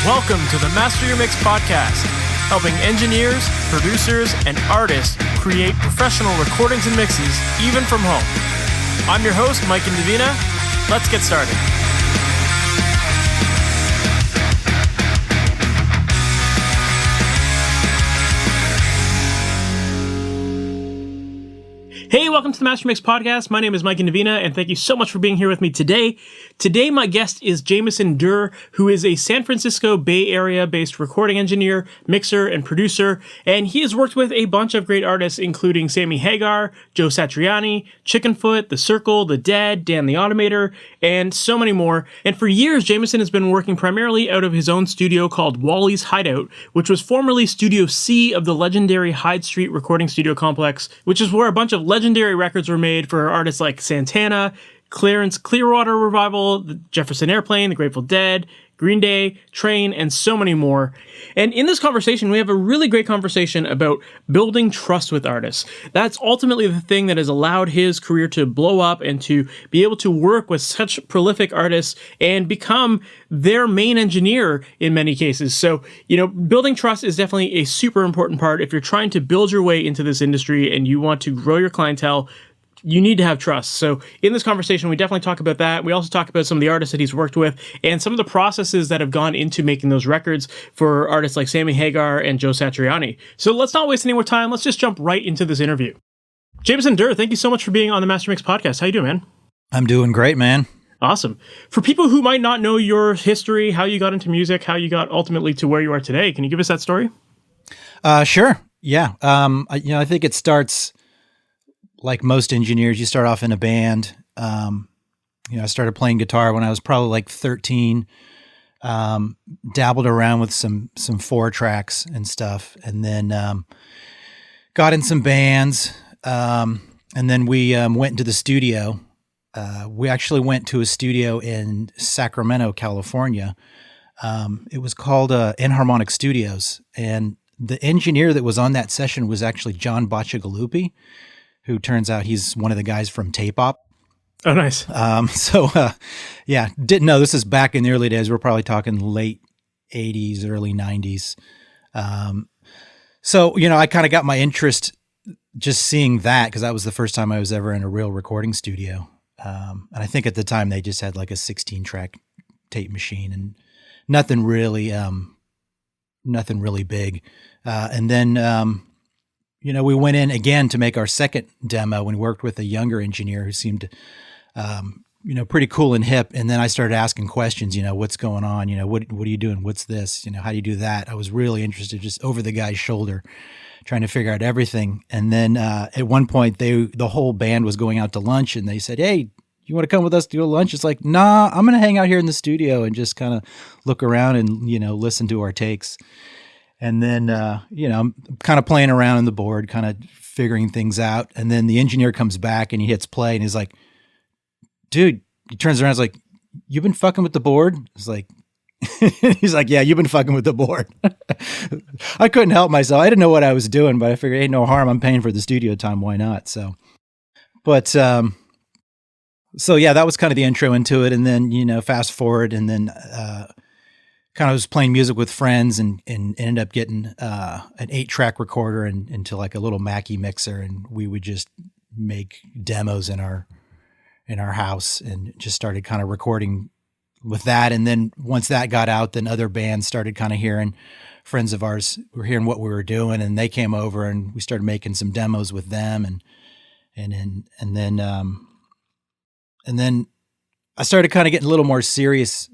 Welcome to the Master Your Mix podcast, helping engineers, producers, and artists create professional recordings and mixes, even from home. I'm your host, Mike and Davina. Let's get started. Hey, welcome to the Master Mix podcast. My name is Mike and Davina, and thank you so much for being here with me today. Today, my guest is Jaimeson Durr, who is a San Francisco Bay Area-based recording engineer, mixer, and producer, and he has worked with a bunch of great artists, including Sammy Hagar, Joe Satriani, Chickenfoot, The Circle, The Dead, Dan the Automator, and so many more. And for years, Jaimeson has been working primarily out of his own studio called Wally's Hideout, which was formerly Studio C of the legendary Hyde Street Recording Studio complex, which is where a bunch of legendary records were made for artists like Santana, Clearwater Revival, the Jefferson Airplane, the Grateful Dead, Green Day, Train, and so many more. And in this conversation, we have a really great conversation about building trust with artists. That's ultimately the thing that has allowed his career to blow up and to be able to work with such prolific artists and become their main engineer in many cases. So, building trust is definitely a super important part. If you're trying to build your way into this industry and you want to grow your clientele, you need to have trust. So in this conversation, we definitely talk about that. We also talk about some of the artists that he's worked with and some of the processes that have gone into making those records for artists like Sammy Hagar and Joe Satriani. So let's not waste any more time. Let's just jump right into this interview. Jaimeson Durr, thank you so much for being on the Master Mix podcast. How you doing, man? I'm doing great, man. Awesome. For people who might not know your history, how you got into music, how you got ultimately to where you are today, can you give us that story? Sure. Yeah. I think it starts like most engineers. You start off in a band. I started playing guitar when I was probably like 13, dabbled around with some 4-tracks and stuff, and then got in some bands, and then we went into the studio. We actually went to a studio in Sacramento, California. It was called Enharmonic Studios, and the engineer that was on that session was actually John Bacigalupi, who turns out he's one of the guys from Tape-Op. Oh, nice. Didn't know this is back in the early days. We're probably talking late 80s, early 90s. I kind of got my interest just seeing that because that was the first time I was ever in a real recording studio. And I think at the time they just had like a 16-track tape machine and nothing really big. And then we went in again to make our second demo and worked with a younger engineer who seemed, pretty cool and hip. And then I started asking questions, what's going on? What are you doing? What's this? How do you do that? I was really interested just over the guy's shoulder, trying to figure out everything. And then at one point, the whole band was going out to lunch and they said, "Hey, you want to come with us to go to lunch?" It's like, "Nah, I'm going to hang out here in the studio and just kind of look around and, listen to our takes." And then, I'm kind of playing around on the board, kind of figuring things out. And then the engineer comes back and he hits play and he's like, "Dude," he turns around and is like, "You've been fucking with the board?" It's like, he's like, "Yeah, you've been fucking with the board." I couldn't help myself. I didn't know what I was doing, but I figured, ain't no harm. I'm paying for the studio time. Why not? So that was kind of the intro into it. And then, fast forward and then, kind of was playing music with friends and ended up getting an 8-track recorder and into like a little Mackie mixer, and we would just make demos in our house and just started kind of recording with that. And then once that got out, then other bands started kind of hearing, friends of ours were hearing what we were doing, and they came over and we started making some demos with them, and then I started kind of getting a little more serious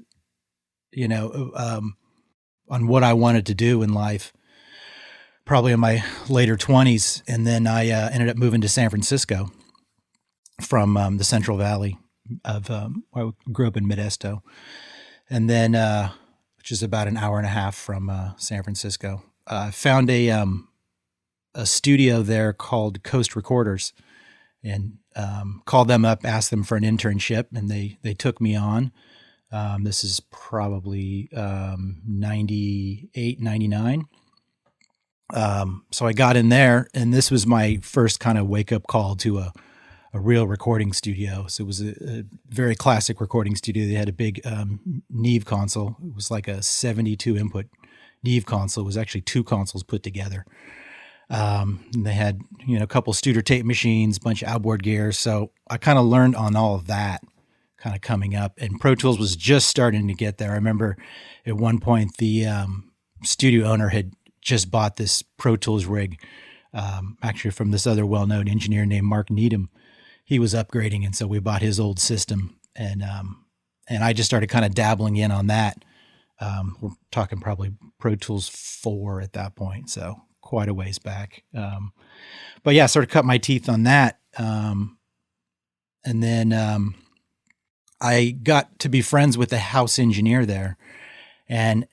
on what I wanted to do in life, probably in my later 20s. And then I ended up moving to San Francisco from the Central Valley I grew up in Modesto. And then, which is about an hour and a half from San Francisco, I found a studio there called Coast Recorders, and called them up, asked them for an internship, and they took me on. This is probably 98, 99. So I got in there, and this was my first kind of wake up call to real recording studio. So it was a very classic recording studio. They had a big Neve console. It was like a 72 input Neve console. It was actually two consoles put together. And they had, a couple Studer tape machines, a bunch of outboard gear. So I kind of learned on all of that kind of coming up, and Pro Tools was just starting to get there. I remember at one point the studio owner had just bought this Pro Tools rig, actually from this other well-known engineer named Mark Needham. He was upgrading, and so we bought his old system, and I just started kind of dabbling in on that. We're talking probably Pro Tools 4 at that point, so quite a ways back. But yeah, sort of cut my teeth on that. And then I got to be friends with the house engineer there. And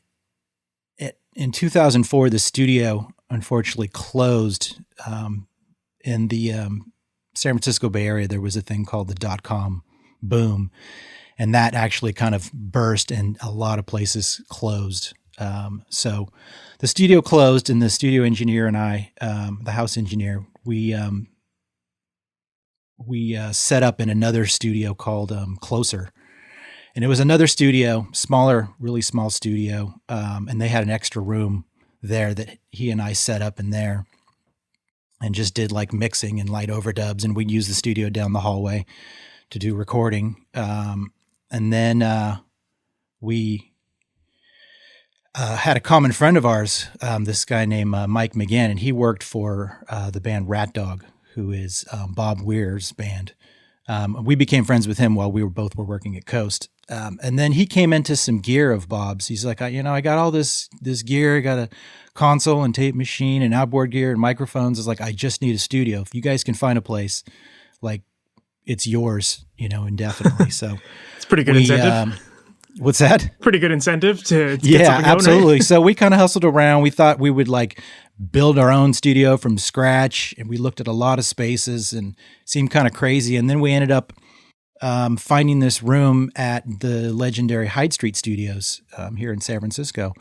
in 2004, the studio unfortunately closed. In the San Francisco Bay Area, there was a thing called the .com boom. And that actually kind of burst and a lot of places closed. So the studio closed, and the studio engineer and I, the house engineer, we set up in another studio called Closer. And it was another studio, smaller, really small studio. And they had an extra room there that he and I set up in there and just did like mixing and light overdubs. And we'd use the studio down the hallway to do recording. And then we had a common friend of ours, this guy named Mike McGann, and he worked for the band Rat Dog, who is Bob Weir's band. We became friends with him while we were working at Coast. And then he came into some gear of Bob's. He's like, I got all this gear. I got a console and tape machine and outboard gear and microphones. It's like, I just need a studio. If you guys can find a place, like, it's yours, indefinitely. So it's pretty good incentive. What's that? Pretty good incentive to get something going, absolutely. right? So we kind of hustled around. We thought we would like build our own studio from scratch, and we looked at a lot of spaces and it seemed kind of crazy. And then we ended up finding this room at the legendary Hyde Street Studios here in San Francisco.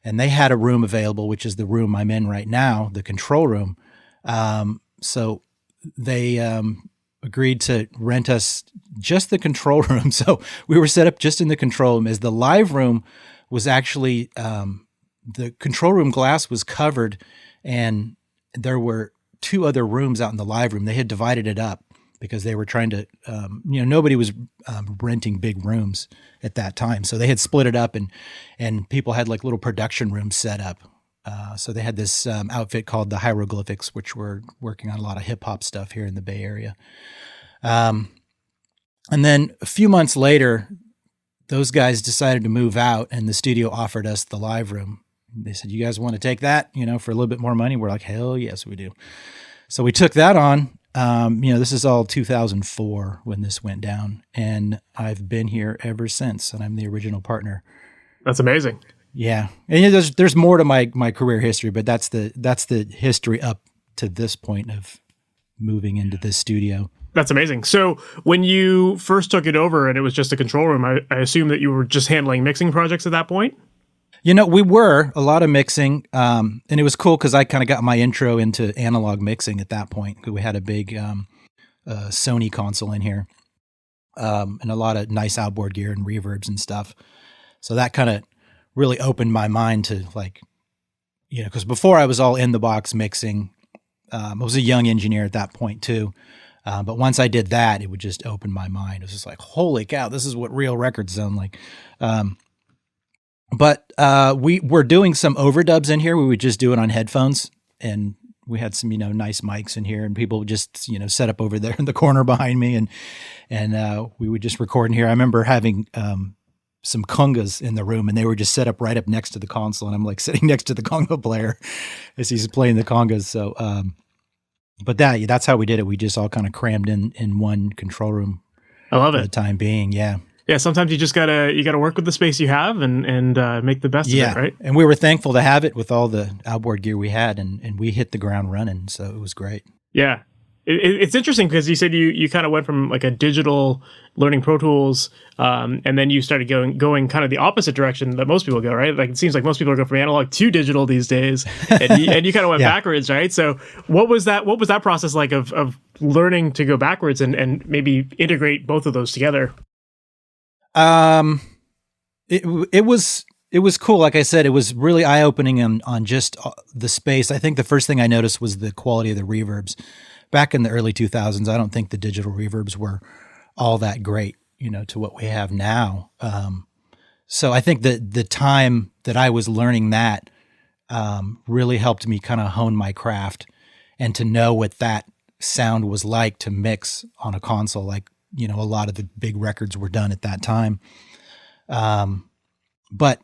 And they had a room available, which is the room I'm in right now, the control room. So they agreed to rent us just the control room. So we were set up just in the control room, as the live room was actually, the control room glass was covered, and there were two other rooms out in the live room. They had divided it up because they were trying to, nobody was renting big rooms at that time. So they had split it up, and people had like little production rooms set up. So they had this outfit called the Hieroglyphics, which were working on a lot of hip hop stuff here in the Bay Area. And then a few months later, those guys decided to move out, and the studio offered us the live room. They said, "You guys want to take that, for a little bit more money?" We're like, "Hell yes, we do." So we took that on. This is all 2004 when this went down, and I've been here ever since, and I'm the original partner. That's amazing. Yeah. And there's more to my career history, but that's the history up to this point of moving into this studio. That's amazing. So when you first took it over and it was just a control room, I assume that you were just handling mixing projects at that point? We were a lot of mixing, and it was cool because I kind of got my intro into analog mixing at that point. We had a big Sony console in here, and a lot of nice outboard gear and reverbs and stuff. So that kind of really opened my mind to because before I was all in the box mixing. I was a young engineer at that point too. But once I did that, it would just open my mind. It was just like, holy cow, this is what real records sound like. But we were doing some overdubs in here. We would just do it on headphones, and we had some, nice mics in here, and people would just, set up over there in the corner behind me, and we would just record in here. I remember having some congas in the room, and they were just set up right up next to the console, and I'm like sitting next to the conga player as he's playing the congas. So, but that's how we did it. We just all kind of crammed in one control room. I love it. For the time being. Yeah. Yeah. Sometimes you just gotta work with the space you have and make the best of it, right? And we were thankful to have it with all the outboard gear we had, and we hit the ground running. So it was great. Yeah. It's interesting because you said you kind of went from like a digital learning Pro Tools, and then you started going kind of the opposite direction that most people go, right? Like it seems like most people are going from analog to digital these days, and you kind of went backwards, right? So what was that process like of learning to go backwards and maybe integrate both of those together? It was cool. Like I said, it was really eye-opening on just the space. I think the first thing I noticed was the quality of the reverbs. Back in the early 2000s, I don't think the digital reverbs were all that great, to what we have now. So I think that the time that I was learning that really helped me kind of hone my craft and to know what that sound was like to mix on a console. Like, a lot of the big records were done at that time. But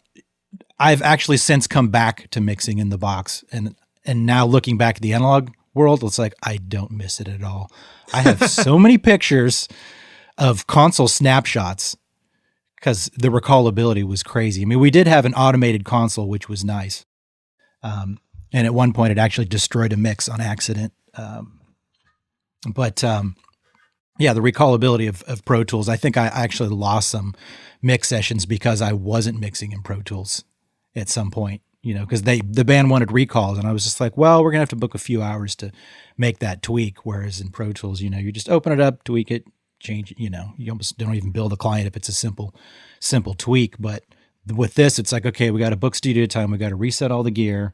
I've actually since come back to mixing in the box, and now looking back at the analog world, it's like, I don't miss it at all. I have so many pictures of console snapshots because the recallability was crazy. I mean, we did have an automated console, which was nice. And at one point it actually destroyed a mix on accident. But the recallability of Pro Tools, I think I actually lost some mix sessions because I wasn't mixing in Pro Tools at some point, because the band wanted recalls, and I was just like, well, we're gonna have to book a few hours to make that tweak. Whereas in Pro Tools, you just open it up, tweak it, change it. You almost don't even build a client if it's a simple tweak. But with this, it's like, okay, we got to book studio time, we got to reset all the gear,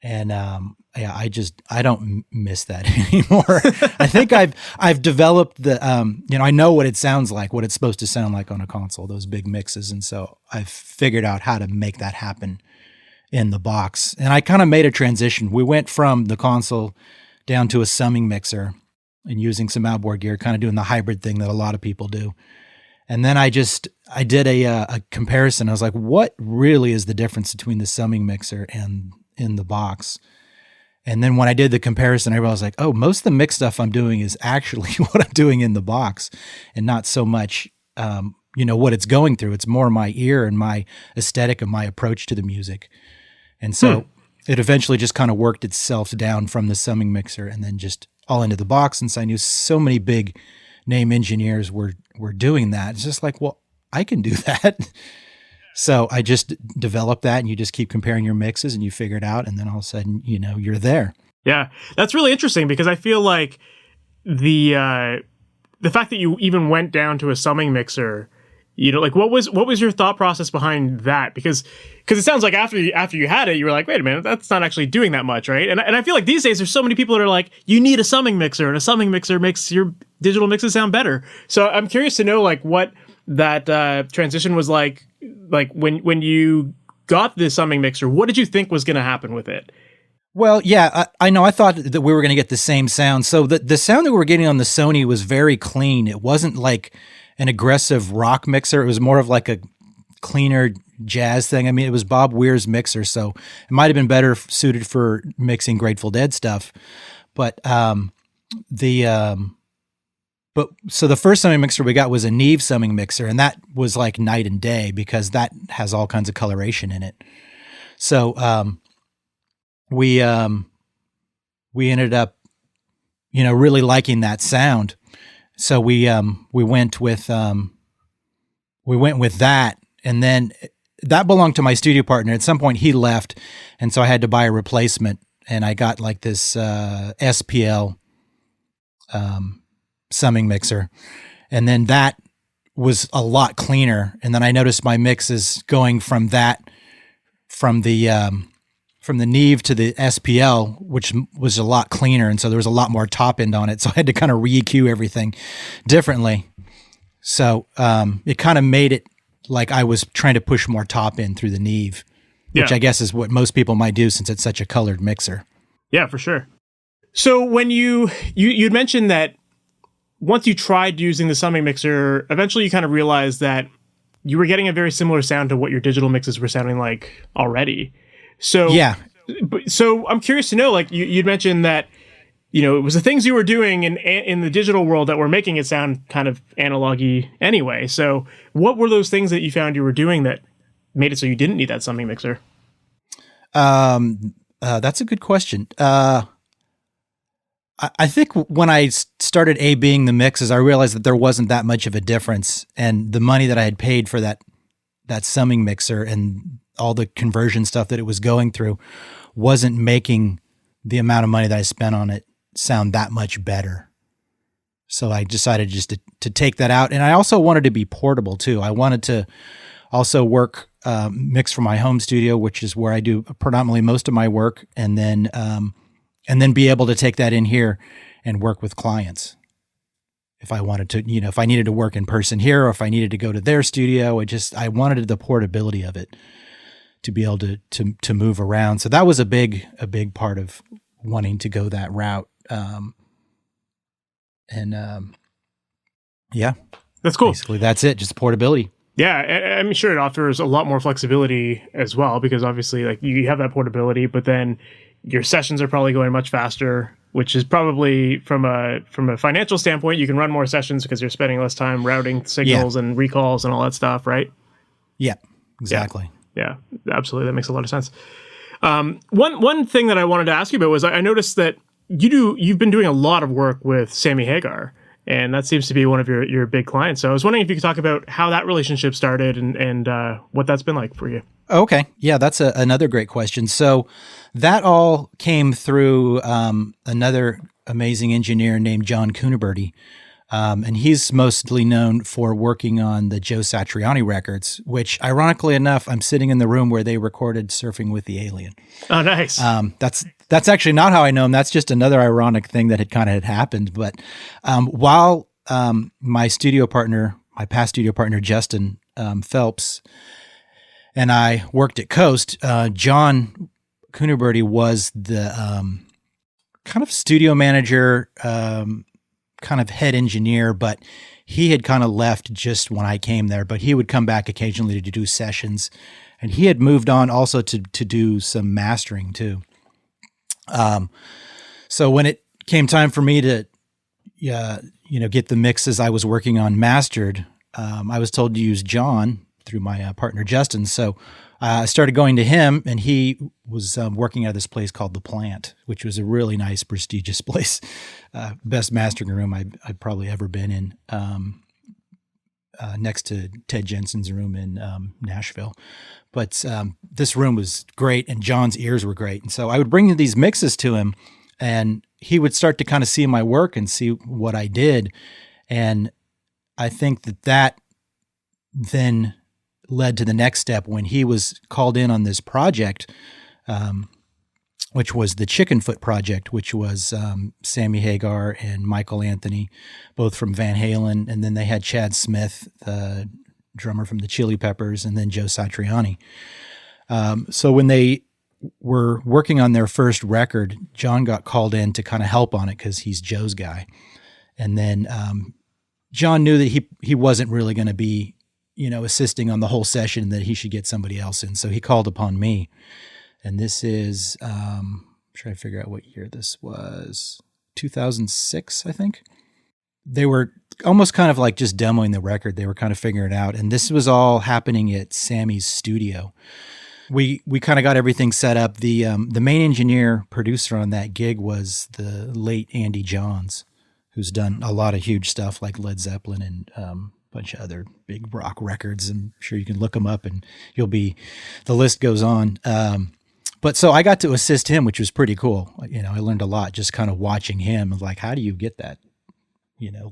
and I don't miss that anymore. I think I've developed the, I know what it sounds like, what it's supposed to sound like on a console, those big mixes. And so I've figured out how to make that happen in the box. And I kind of made a transition. We went from the console down to a summing mixer and using some outboard gear, kind of doing the hybrid thing that a lot of people do. And then I did a comparison. I was like, what really is the difference between the summing mixer and in the box? And then when I did the comparison, I realized like, oh, most of the mix stuff I'm doing is actually what I'm doing in the box, and not so much, what it's going through. It's more my ear and my aesthetic and my approach to the music. And so it eventually just kind of worked itself down from the summing mixer and then just all into the box. Since I knew so many big name engineers were doing that, it's just like, well, I can do that. So I just developed that, and you just keep comparing your mixes and you figure it out. And then all of a sudden, you're there. Yeah. That's really interesting, because I feel like the fact that you even went down to a summing mixer, like what was your thought process behind that? Because it sounds like after you had it, you were like, wait a minute, that's not actually doing that much. Right. And I feel like these days there's so many people that are like, you need a summing mixer, and a summing mixer makes your digital mixes sound better. So I'm curious to know like what that transition was like when you got this summing mixer. What did you think was going to happen with it? Well, yeah, I know. I thought that we were going to get the same sound. So the sound that we were getting on the Sony was very clean. It wasn't like an aggressive rock mixer. It was more of like a cleaner jazz thing. I mean, it was Bob Weir's mixer, so it might have been better suited for mixing Grateful Dead stuff. But so the first summing mixer we got was a Neve summing mixer, and that was like night and day because that has all kinds of coloration in it. So we ended up, really liking that sound. So we went with that, and then that belonged to my studio partner. At some point he left, and so I had to buy a replacement, and I got like this SPL summing mixer, and then that was a lot cleaner. And then I noticed my mixes going from the Neve to the SPL, which was a lot cleaner, and so there was a lot more top end on it. So I had to kind of re-EQ everything differently. So it kind of made it like I was trying to push more top end through the Neve, which I guess is what most people might do since it's such a colored mixer. Yeah, for sure. So when you'd mentioned that once you tried using the summing mixer, eventually you kind of realized that you were getting a very similar sound to what your digital mixes were sounding like already. So yeah. So I'm curious to know, like you'd mentioned that, it was the things you were doing in the digital world that were making it sound kind of analog-y anyway. So what were those things that you found you were doing that made it so you didn't need that summing mixer? That's a good question. I think when I started A-Bing the mixes, I realized that there wasn't that much of a difference, and the money that I had paid for that summing mixer and all the conversion stuff that it was going through wasn't making the amount of money that I spent on it sound that much better. So I decided just to take that out. And I also wanted to be portable too. I wanted to also work, mix from my home studio, which is where I do predominantly most of my work. And then be able to take that in here and work with clients. If I wanted to, if I needed to work in person here, or if I needed to go to their studio, I wanted the portability of it to be able to move around. So that was a big part of wanting to go that route. Yeah, that's cool. Basically, that's it. Just portability. Yeah, I'm sure it offers a lot more flexibility as well, because obviously, like, you have that portability, but then your sessions are probably going much faster, which is probably from a financial standpoint, you can run more sessions because you're spending less time routing signals and recalls and all that stuff, right? Yeah, exactly. Yeah, absolutely. That makes a lot of sense. One thing that I wanted to ask you about was I noticed that you've been doing a lot of work with Sammy Hagar, and that seems to be one of your big clients. So I was wondering if you could talk about how that relationship started and what that's been like for you. Okay. Yeah, that's another great question. So that all came through another amazing engineer named John Cuniberti. And he's mostly known for working on the Joe Satriani records, which, ironically enough, I'm sitting in the room where they recorded Surfing with the Alien. Oh, nice. That's actually not how I know him. That's just another ironic thing that had happened. But while my past studio partner, Justin Phelps, and I worked at Coast, John Cuniberti was the kind of studio manager, kind of head engineer, but he had kind of left just when I came there, but he would come back occasionally to do sessions, and he had moved on also to do some mastering too. So when it came time for me to, get the mixes I was working on mastered, I was told to use John through my partner, Justin. So I started going to him, and he was working at this place called The Plant, which was a really nice, prestigious place. Best mastering room I've probably ever been in, next to Ted Jensen's room in Nashville. But this room was great, and John's ears were great. And so I would bring these mixes to him, and he would start to kind of see my work and see what I did. And I think that then led to the next step when he was called in on this project, which was the Chickenfoot project, which was Sammy Hagar and Michael Anthony, both from Van Halen. And then they had Chad Smith, the drummer from the Chili Peppers, and then Joe Satriani. So when they were working on their first record, John got called in to kind of help on it because he's Joe's guy. And then John knew that he wasn't really going to be assisting on the whole session, that he should get somebody else in. So he called upon me. And this is, I'm trying to figure out what year this was, 2006, I think. They were almost kind of like just demoing the record. They were kind of figuring it out. And this was all happening at Sammy's studio. We kind of got everything set up. The main engineer producer on that gig was the late Andy Johns, who's done a lot of huge stuff like Led Zeppelin and, bunch of other big rock records. I'm sure you can look them up and the list goes on. But so I got to assist him, which was pretty cool. I learned a lot just kind of watching him, like, how do you get that,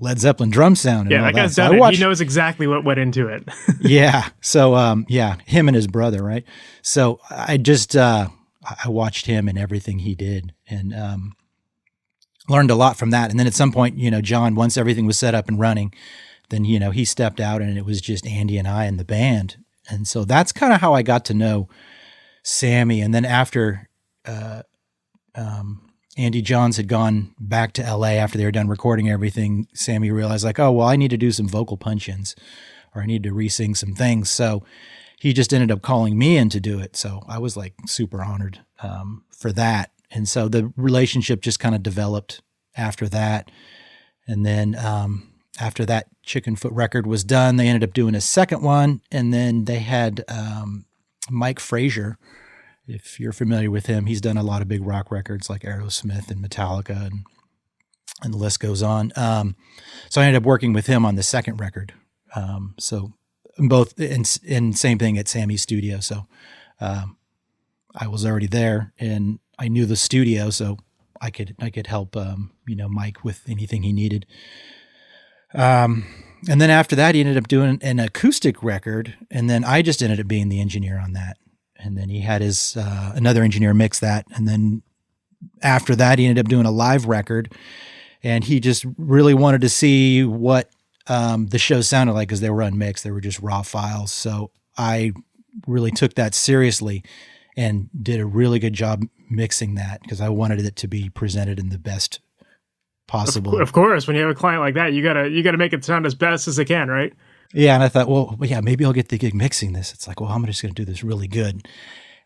Led Zeppelin drum sound? And all that guy's done it. He knows exactly what went into it. Yeah. So, him and his brother, right? So I just, I watched him and everything he did, and learned a lot from that. And then at some point, John, once everything was set up and running, then, he stepped out, and it was just Andy and I and the band. And so that's kind of how I got to know Sammy. And then after Andy Johns had gone back to LA after they were done recording everything, Sammy realized, like, oh, well, I need to do some vocal punch-ins, or I need to re-sing some things. So he just ended up calling me in to do it. So I was like super honored for that. And so the relationship just kind of developed after that. And then after that Chickenfoot record was done, they ended up doing a second one. And then they had Mike Frazier. If you're familiar with him, he's done a lot of big rock records like Aerosmith and Metallica, and the list goes on. So I ended up working with him on the second record. So both in same thing at Sammy's studio. So I was already there, and I knew the studio, so I could help Mike with anything he needed. And then after that, he ended up doing an acoustic record, and then I just ended up being the engineer on that. And then he had his another engineer mix that, and then after that, he ended up doing a live record, and he just really wanted to see what the show sounded like because they were unmixed; they were just raw files. So I really took that seriously and did a really good job mixing that because I wanted it to be presented in the best possible. Of course, when you have a client like that, you gotta make it sound as best as it can, right? Yeah, and I thought, well, yeah, maybe I'll get the gig mixing this. It's like, well, I'm just going to do this really good.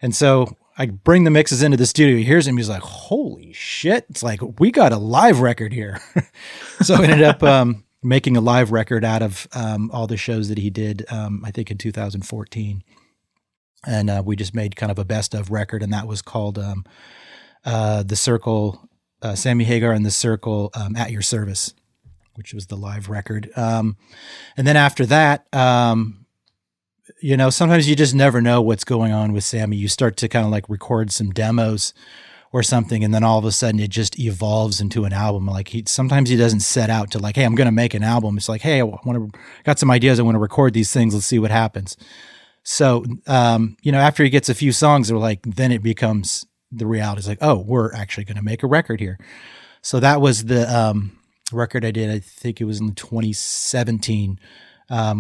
And so I bring the mixes into the studio. He hears him. He's like, holy shit. It's like, we got a live record here. So I ended up making a live record out of all the shows that he did, I think in 2014. And we just made kind of a best of record. And that was called The Circle, Sammy Hagar and The Circle at Your Service, which was the live record. And then after that, sometimes you just never know what's going on with Sammy. You start to kind of like record some demos or something, and then all of a sudden it just evolves into an album. Like sometimes he doesn't set out to like, hey, I'm going to make an album. It's like, hey, got some ideas. I want to record these things. Let's see what happens. So, after he gets a few songs, then it becomes the reality. It's like, oh, we're actually going to make a record here. So that was the, record I did. I think it was in 2017. I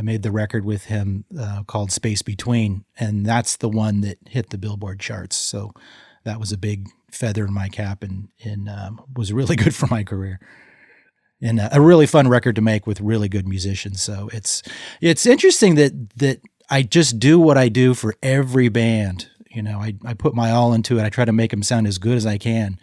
made the record with him called Space Between, and that's the one that hit the Billboard charts. So that was a big feather in my cap and was really good for my career. And a really fun record to make with really good musicians. So it's interesting that I just do what I do for every band. I put my all into it. I try to make them sound as good as I can.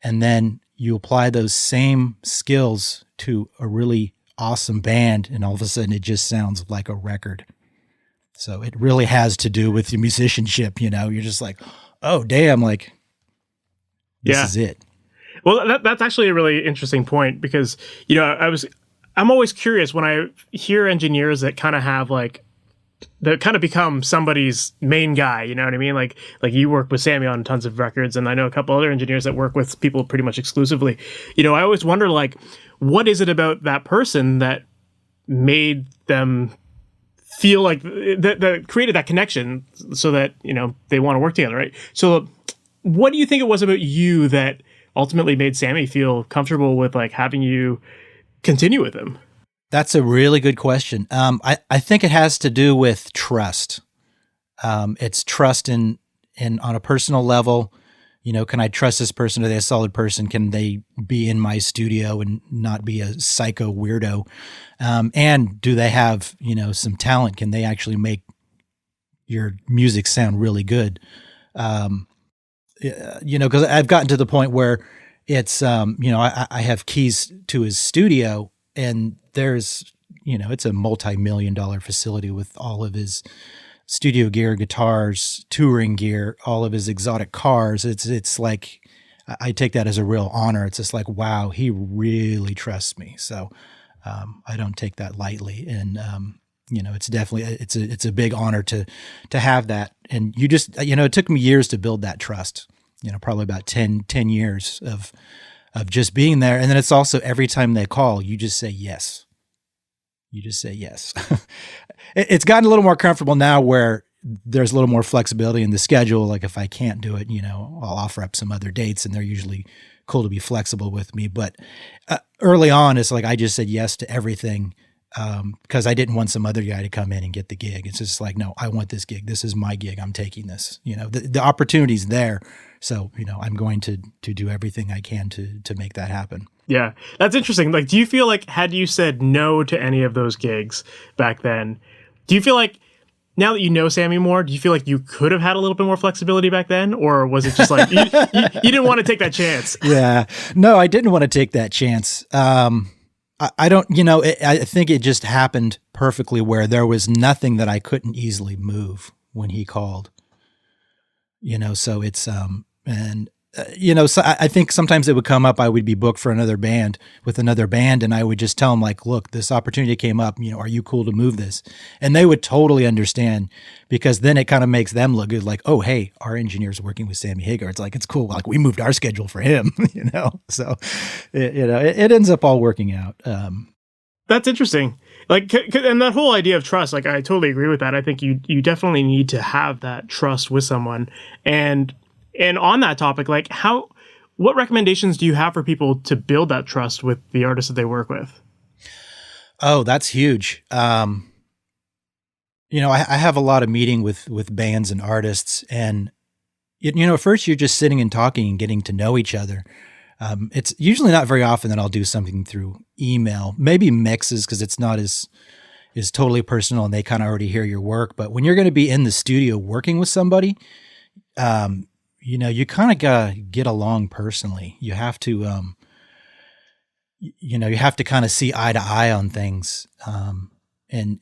And then you apply those same skills to a really awesome band, and all of a sudden it just sounds like a record. So it really has to do with your musicianship. You're just like, oh, damn, like this is it. Well, that's actually a really interesting point because, I'm always curious when I hear engineers that kind of have that kind of become somebody's main guy, you know what I mean? Like you work with Sammy on tons of records, and I know a couple other engineers that work with people pretty much exclusively. I always wonder, what is it about that person that made them feel like that created that connection so that, they want to work together, right? So what do you think it was about you that ultimately made Sammy feel comfortable with having you continue with him? That's a really good question. I think it has to do with trust. It's trust in on a personal level. Can I trust this person? Are they a solid person? Can they be in my studio and not be a psycho weirdo? And do they have, some talent? Can they actually make your music sound really good? Because I've gotten to the point where it's, I have keys to his studio, and there's, it's a multi-million-dollar facility with all of his studio gear, guitars, touring gear, all of his exotic cars. It's like, I take that as a real honor. It's just like, wow, he really trusts me. So I don't take that lightly. And, it's definitely, it's a big honor to have that. And you just, it took me years to build that trust, probably about 10 years of just being there. And then it's also every time they call, you just say yes. You just say yes. It's gotten a little more comfortable now where there's a little more flexibility in the schedule. Like if I can't do it, I'll offer up some other dates, and they're usually cool to be flexible with me. But early on, it's like I just said yes to everything because I didn't want some other guy to come in and get the gig. It's just like, no, I want this gig. This is my gig. I'm taking this. The opportunity's there. So, I'm going to do everything I can to make that happen. Yeah, that's interesting. Do you feel like had you said no to any of those gigs back then, do you feel like now that you know Sammy more, do you feel like you could have had a little bit more flexibility back then? Or was it just like, you didn't want to take that chance? Yeah, no, I didn't want to take that chance. I don't, I think it just happened perfectly where there was nothing that I couldn't easily move when he called, so it's, and So I think sometimes it would come up, I would be booked for another band with another band, and I would just tell them like, look, this opportunity came up, are you cool to move this? And they would totally understand, because then it kind of makes them look good. Like, oh, hey, our engineer's working with Sammy Hagar. It's like, it's cool. Like, we moved our schedule for him, so it ends up all working out. That's interesting. Like, and that whole idea of trust, like, I totally agree with that. I think you definitely need to have that trust with someone. And on that topic, like, what recommendations do you have for people to build that trust with the artists that they work with? Oh, that's huge. I have a lot of meeting with bands and artists, and first you're just sitting and talking and getting to know each other. It's usually not very often that I'll do something through email, maybe mixes, because it's not as totally personal and they kind of already hear your work. But when you're going to be in the studio working with somebody, you kind of gotta get along personally. You have to, you have to kind of see eye to eye on things, and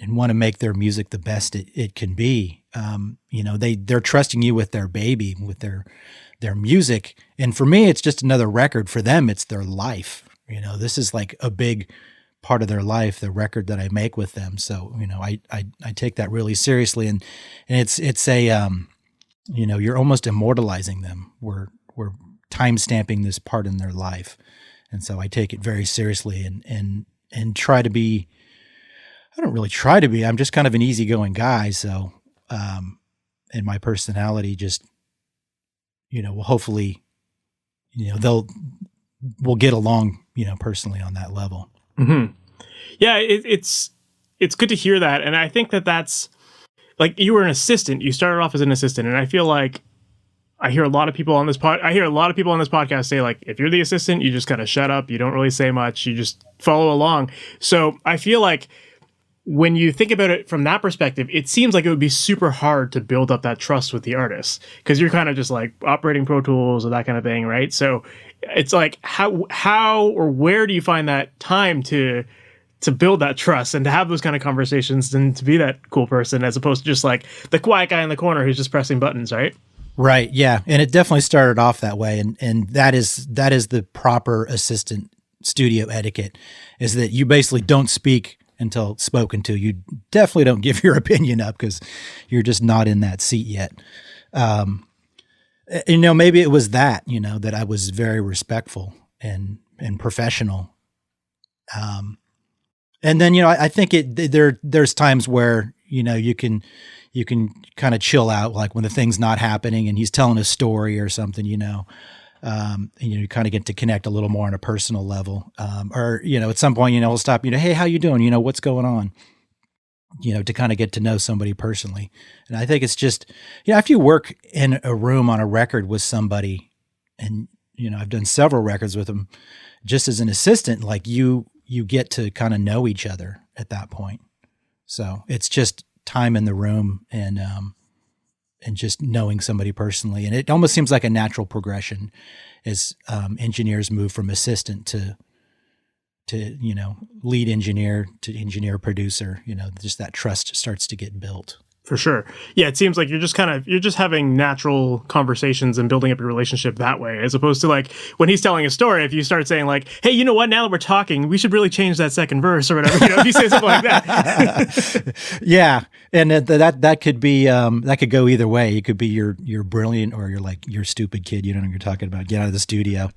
want to make their music the best it can be. They're trusting you with their baby, with their music. And for me, it's just another record. For them, it's their life. This is like a big part of their life, the record that I make with them. So, I take that really seriously, and it's a, you're almost immortalizing them. We're time stamping this part in their life. And so I take it very seriously and try to be, I don't really try to be, I'm just kind of an easygoing guy. So, and my personality just, will hopefully, we'll get along, personally on that level. Mm-hmm. Yeah. It's good to hear that. And I think that's, like, you were an assistant. You started off as an assistant, and I feel like I hear a lot of people on this podcast say, like, if you're the assistant, you just kind of shut up. You don't really say much. You just follow along. So I feel like when you think about it from that perspective, it seems like it would be super hard to build up that trust with the artists, because you're kind of just like operating Pro Tools or that kind of thing, right? So it's like, how or where do you find that time to build that trust and to have those kind of conversations and to be that cool person, as opposed to just like the quiet guy in the corner who's just pressing buttons, right? Right. Yeah. And it definitely started off that way. And that is the proper assistant studio etiquette, is that you basically don't speak until spoken to. You definitely don't give your opinion up, because you're just not in that seat yet. Maybe it was that, that I was very respectful and professional. And then, I think there's times where, you can kind of chill out, like when the thing's not happening and he's telling a story or something, and you kind of get to connect a little more on a personal level. Or, at some point, we'll stop, hey, how you doing? What's going on? To kind of get to know somebody personally. And I think it's just, if you work in a room on a record with somebody, and, I've done several records with them just as an assistant, like you get to kind of know each other at that point. So it's just time in the room and just knowing somebody personally. And it almost seems like a natural progression as engineers move from assistant to lead engineer to engineer producer, just that trust starts to get built. For sure. Yeah, it seems like you're just having natural conversations and building up your relationship that way, as opposed to like when he's telling a story, if you start saying like, hey, you know what, now that we're talking, we should really change that second verse or whatever, if you say something like that. Yeah. And that could be, that could go either way. It could be you're brilliant, or you're stupid kid. You don't know what you're talking about. Get out of the studio.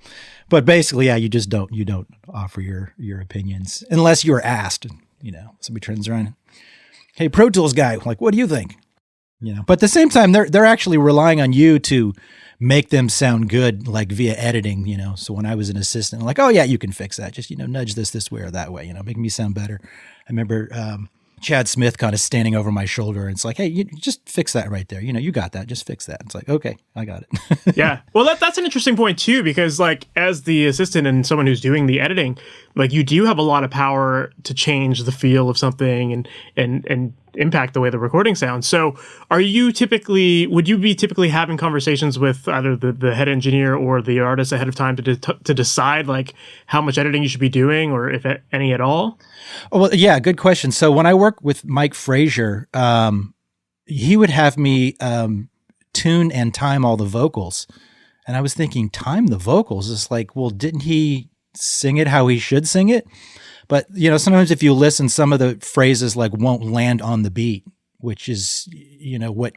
But basically, yeah, you don't offer your opinions unless you're asked, somebody turns around. Hey, Pro Tools guy, like, what do you think? But at the same time, they're actually relying on you to make them sound good, like via editing, So when I was an assistant, I'm like, oh yeah, you can fix that. Just, nudge this way or that way, make me sound better. I remember Chad Smith kind of standing over my shoulder, and it's like, hey, you just fix that right there. You got that. Just fix that. It's like, okay, I got it. Yeah. Well, that's an interesting point too, because like as the assistant and someone who's doing the editing, like you do have a lot of power to change the feel of something and impact the way the recording sounds. So would you be typically having conversations with either the head engineer or the artist ahead of time to decide like how much editing you should be doing, or if any at all? Oh, well, yeah, good question. So when I work with Mike Frazier, he would have me tune and time all the vocals. And I was thinking, time the vocals? It's like, well, didn't he sing it how he should sing it? But, you know, sometimes if you listen, some of the phrases like won't land on the beat, which is, you know,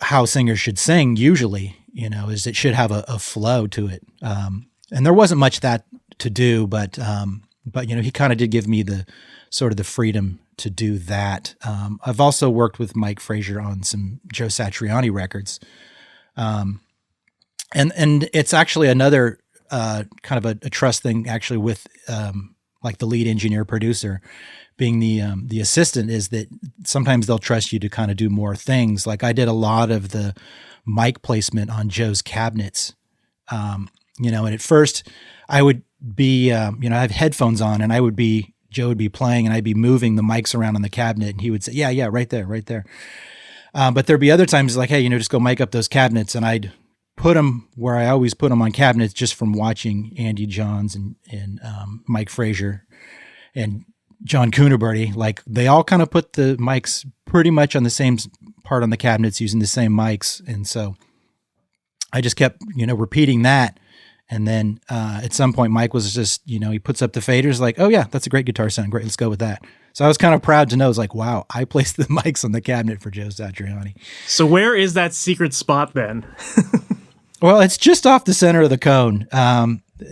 how singers should sing usually, you know, is it should have a flow to it. And there wasn't much that to do, but you know, he kind of did give me the sort of the freedom to do that. I've also worked with Mike Frazier on some Joe Satriani records. And it's actually another kind of a trust thing actually with like the lead engineer producer being the assistant, is that sometimes they'll trust you to kind of do more things. Like I did a lot of the mic placement on Joe's cabinets. You know, and at first I would be, you know, I have headphones on and Joe would be playing and I'd be moving the mics around on the cabinet and he would say, yeah, right there. But there'd be other times like, hey, you know, just go mic up those cabinets, and I'd put them where I always put them on cabinets just from watching Andy Johns and Mike Frazier and John Coonerberty. Like they all kind of put the mics pretty much on the same part on the cabinets using the same mics. And so I just kept, you know, repeating that. And then at some point, Mike was just, you know, he puts up the faders like, oh yeah, that's a great guitar sound. Great. Let's go with that. So I was kind of proud to know, it's like, wow, I placed the mics on the cabinet for Joe Satriani. So where is that secret spot then? Well, it's just off the center of the cone.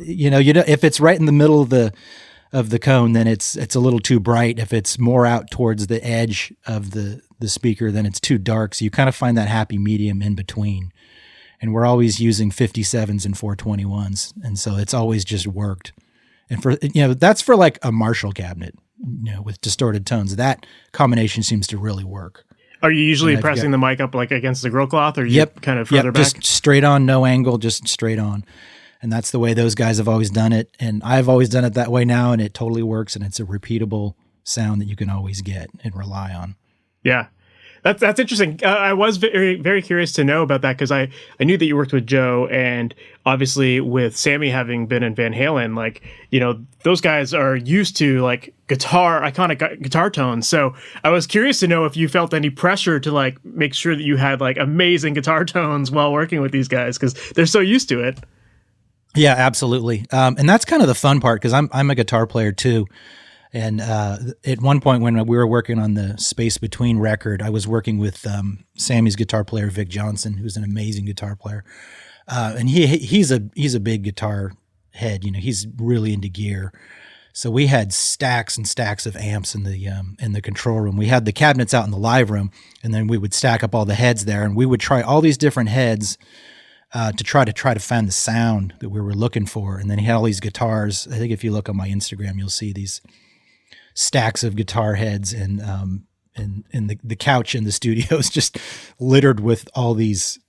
You know, if it's right in the middle of the cone, then it's a little too bright. If it's more out towards the edge of the speaker, then it's too dark. So you kind of find that happy medium in between. And we're always using 57s and 421s. And so it's always just worked. And for, you know, that's for like a Marshall cabinet, you know, with distorted tones. That combination seems to really work. Are you usually pressing the mic up like against the grill cloth, or you kind of further back? Just straight on, no angle, just straight on. And that's the way those guys have always done it. And I've always done it that way now, and it totally works. And it's a repeatable sound that you can always get and rely on. Yeah. That's interesting. I was very, very curious to know about that, because I knew that you worked with Joe, and obviously with Sammy having been in Van Halen, like, you know, those guys are used to like iconic guitar tones. So I was curious to know if you felt any pressure to like make sure that you had like amazing guitar tones while working with these guys, because they're so used to it. Yeah, absolutely. And that's kind of the fun part, because I'm a guitar player too. And at one point when we were working on the Space Between record, I was working with Sammy's guitar player, Vic Johnson, who's an amazing guitar player. And he's a big guitar head. You know, he's really into gear. So we had stacks and stacks of amps in the control room. We had the cabinets out in the live room, and then we would stack up all the heads there, and we would try all these different heads to try to find the sound that we were looking for. And then he had all these guitars. I think if you look on my Instagram, you'll see these stacks of guitar heads, and the couch in the studio is just littered with all these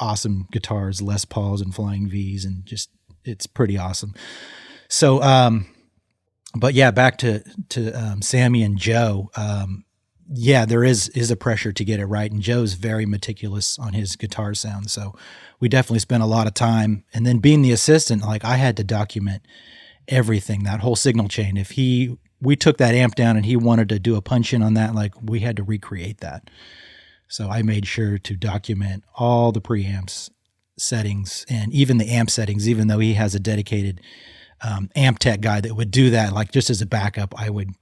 awesome guitars, Les Pauls and Flying V's, and just, it's pretty awesome. So, but yeah, back to Sammy and Joe. Yeah, there is a pressure to get it right, and Joe's very meticulous on his guitar sound. So we definitely spent a lot of time, and then being the assistant, like I had to document everything, that whole signal chain. If we took that amp down and he wanted to do a punch in on that, like we had to recreate that. So I made sure to document all the preamps settings and even the amp settings, even though he has a dedicated amp tech guy that would do that. Like just as a backup, I would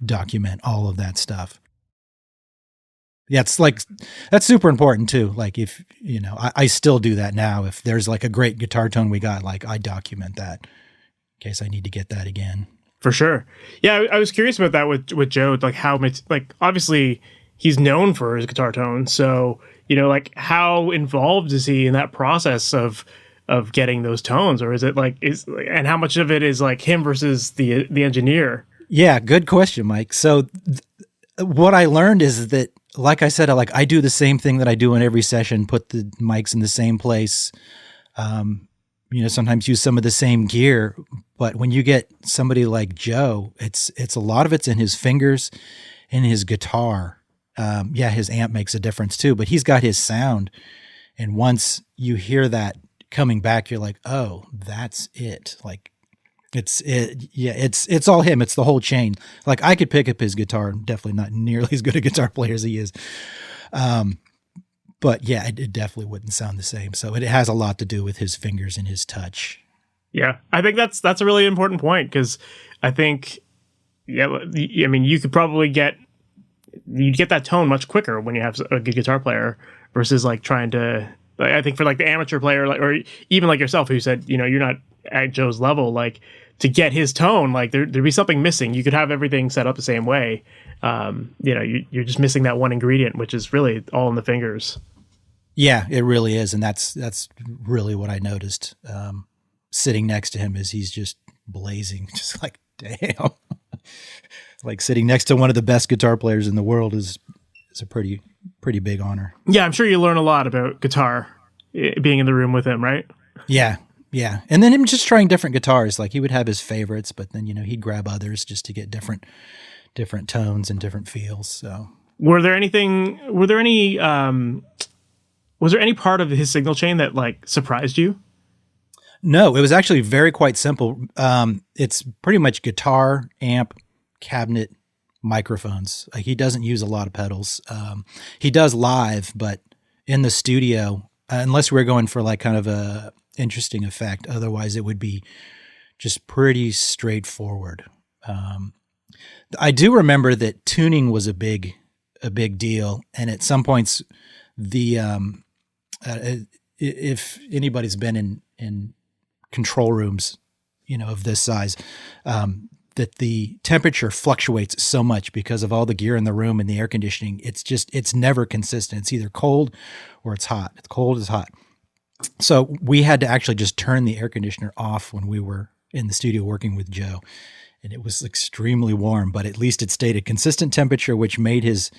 document all of that stuff. Yeah, it's like, that's super important too. Like if, you know, I still do that now. If there's like a great guitar tone we got, like I document that in case I need to get that again. For sure. Yeah, I was curious about that with Joe, like how much, like obviously he's known for his guitar tone. So, you know, like how involved is he in that process of getting those tones, or is it like, and how much of it is like him versus the engineer? Yeah, good question, Mike. So what I learned is that, like I said, I do the same thing that I do in every session, put the mics in the same place, you know, sometimes use some of the same gear. But when you get somebody like Joe, it's a lot of it's in his fingers, in his guitar. Yeah, his amp makes a difference too, but he's got his sound. And once you hear that coming back, you're like, oh, that's it. Like it's all him. It's the whole chain. Like I could pick up his guitar. I'm definitely not nearly as good a guitar player as he is. But yeah, it definitely wouldn't sound the same. So it has a lot to do with his fingers and his touch. Yeah, I think that's a really important point, because I think, I mean, you could probably you'd get that tone much quicker when you have a good guitar player versus like trying to. I think for like the amateur player, like, or even like yourself, who said, you know, you're not at Joe's level, like to get his tone, like there'd be something missing. You could have everything set up the same way. You know, you're just missing that one ingredient, which is really all in the fingers. Yeah, it really is. And that's really what I noticed. Sitting next to him as he's just blazing, just like, damn. Like sitting next to one of the best guitar players in the world is a pretty big honor. Yeah, I'm sure you learn a lot about guitar being in the room with him, right? Yeah. And then him just trying different guitars. Like he would have his favorites, but then, you know, he'd grab others just to get different tones and different feels. So was there any part of his signal chain that like surprised you? No, it was actually quite simple. It's pretty much guitar, amp, cabinet, microphones. Like he doesn't use a lot of pedals. He does live, but in the studio, unless we're going for like kind of a interesting effect, otherwise it would be just pretty straightforward. I do remember that tuning was a big deal, and at some points, if anybody's been in control rooms, you know, of this size, that the temperature fluctuates so much because of all the gear in the room and the air conditioning. It's never consistent. It's either cold or it's hot. It's cold, it's hot. So we had to actually just turn the air conditioner off when we were in the studio working with Joe. And it was extremely warm, but at least it stayed a consistent temperature, which made his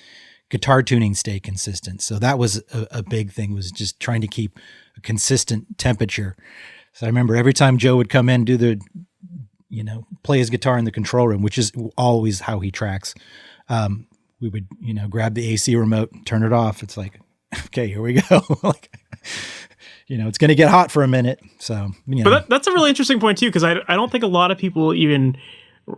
guitar tuning stay consistent. So that was a big thing, was just trying to keep a consistent temperature. So I remember every time Joe would come in, play his guitar in the control room, which is always how he tracks. We would, grab the AC remote, turn it off. It's like, okay, here we go. Like, it's going to get hot for a minute. So, But that's a really interesting point too, because I don't think a lot of people even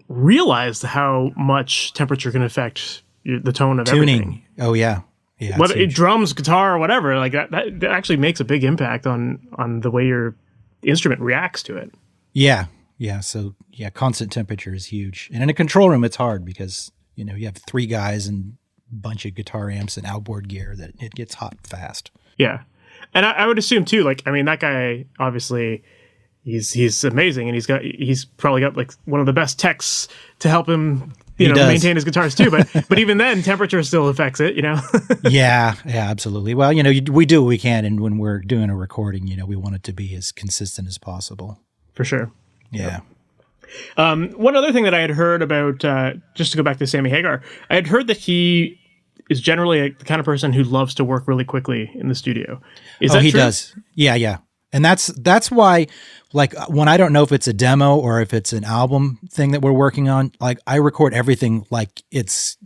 realize how much temperature can affect the tone of tuning. Everything. Oh yeah. Yeah. Whether it drums, guitar, or whatever, like that actually makes a big impact on the way your instrument reacts to it. Yeah. Yeah. So constant temperature is huge. And in a control room, it's hard because, you have 3 guys and a bunch of guitar amps and outboard gear that it gets hot fast. Yeah. And I would assume too, that guy, obviously he's amazing, and he's probably got like one of the best techs to help him, maintain his guitars too. But even then, temperature still affects it, Yeah, absolutely. Well, we do what we can. And when we're doing a recording, we want it to be as consistent as possible. For sure. Yeah. One other thing that I had heard about, just to go back to Sammy Hagar, I had heard that he is generally the kind of person who loves to work really quickly in the studio. Is that he true? Does. Yeah. And that's why, like, when I don't know if it's a demo or if it's an album thing that we're working on, like, I record everything like it's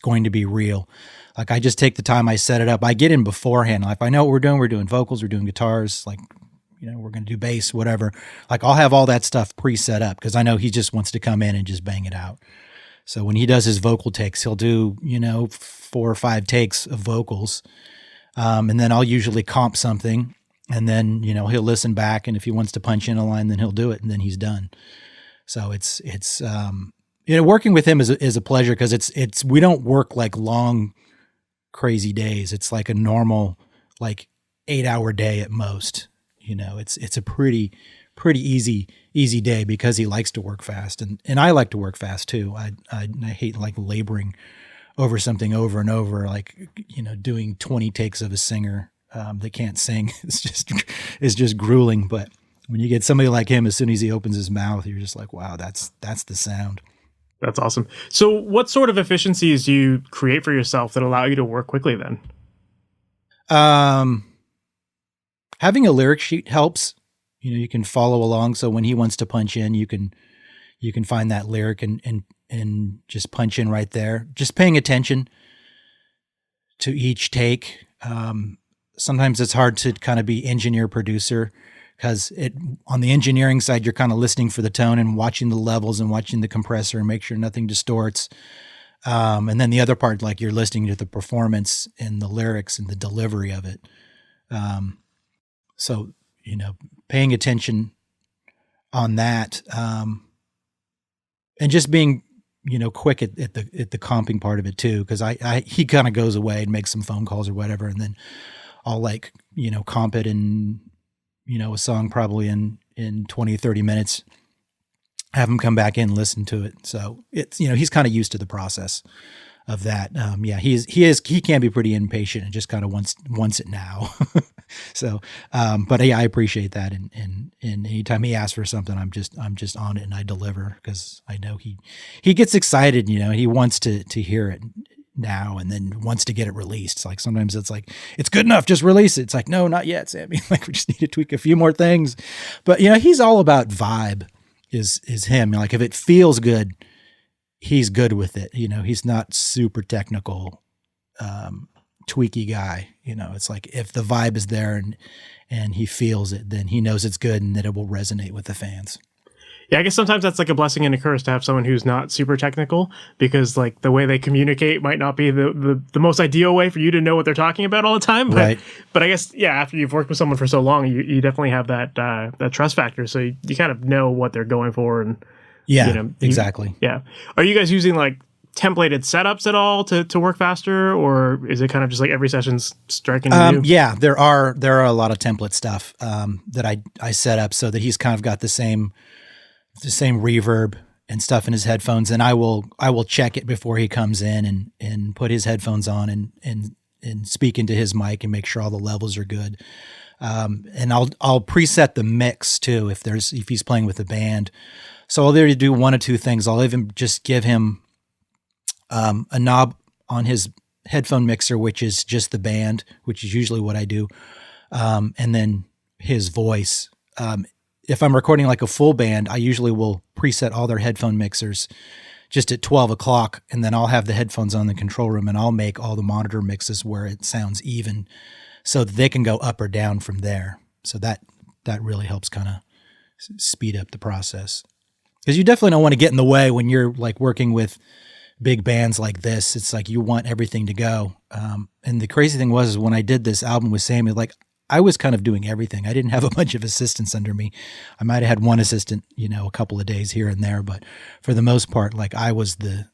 going to be real. Like, I just take the time, I set it up. I get in beforehand. Like, if I know what we're doing vocals, we're doing guitars, like, we're going to do bass, whatever. Like, I'll have all that stuff pre-set up because I know he just wants to come in and just bang it out. So when he does his vocal takes, he'll do, 4 or 5 takes of vocals. And then I'll usually comp something. And then, he'll listen back, and if he wants to punch in a line, then he'll do it, and then he's done. So it's working with him is a pleasure because we don't work like long, crazy days. It's like a normal, like 8-hour day at most. It's a pretty easy day because he likes to work fast, and I like to work fast too. I hate like laboring over something over and over, like, doing 20 takes of a singer that can't sing. It's just grueling. But when you get somebody like him, as soon as he opens his mouth, you're just like, wow, that's the sound. That's awesome. So what sort of efficiencies do you create for yourself that allow you to work quickly then? Having a lyric sheet helps. You can follow along. So when he wants to punch in, you can find that lyric and just punch in right there. Just paying attention to each take. Sometimes it's hard to kind of be engineer producer because on the engineering side, you're kind of listening for the tone and watching the levels and watching the compressor and make sure nothing distorts. And then the other part, like you're listening to the performance and the lyrics and the delivery of it. So, paying attention on that, and just being, quick at the comping part of it too. Cause he kind of goes away and makes some phone calls or whatever. And then I'll like, comp it in, a song probably in 20, 30 minutes, have him come back in and listen to it. So it's, he's kind of used to the process of that. He can be pretty impatient and just kind of wants it now. So, but yeah, I appreciate that. And anytime he asks for something, I'm just on it and I deliver, because I know he gets excited, he wants to hear it now and then wants to get it released. It's like, sometimes it's like, it's good enough, just release it. It's like, no, not yet, Sammy. Like, we just need to tweak a few more things. But he's all about vibe is him. Like, if it feels good, he's good with it. He's not super technical, tweaky guy. It's like, if the vibe is there and he feels it, then he knows it's good and that it will resonate with the fans. Yeah, I guess sometimes that's like a blessing and a curse to have someone who's not super technical, because like the way they communicate might not be the most ideal way for you to know what they're talking about all the time. But, right. But I guess, yeah, after you've worked with someone for so long, you definitely have that trust factor. So you kind of know what they're going for. And exactly. Yeah. Are you guys using like templated setups at all to work faster, or is it kind of just like every session's striking new? Yeah, there are a lot of template stuff that I set up so that he's kind of got the same reverb and stuff in his headphones, and I will check it before he comes in and put his headphones on and speak into his mic and make sure all the levels are good. And I'll preset the mix too if he's playing with a band. So I'll either do one or two things. I'll even just give him a knob on his headphone mixer, which is just the band, which is usually what I do, and then his voice. If I'm recording like a full band, I usually will preset all their headphone mixers just at 12 o'clock, and then I'll have the headphones on the control room, and I'll make all the monitor mixes where it sounds even so that they can go up or down from there. So that really helps kind of speed up the process. Because you definitely don't want to get in the way when you're like working with big bands like this. It's like you want everything to go. And the crazy thing was when I did this album with Sammy, like I was kind of doing everything. I didn't have a bunch of assistants under me. I might have had one assistant, a couple of days here and there, but for the most part, like I was the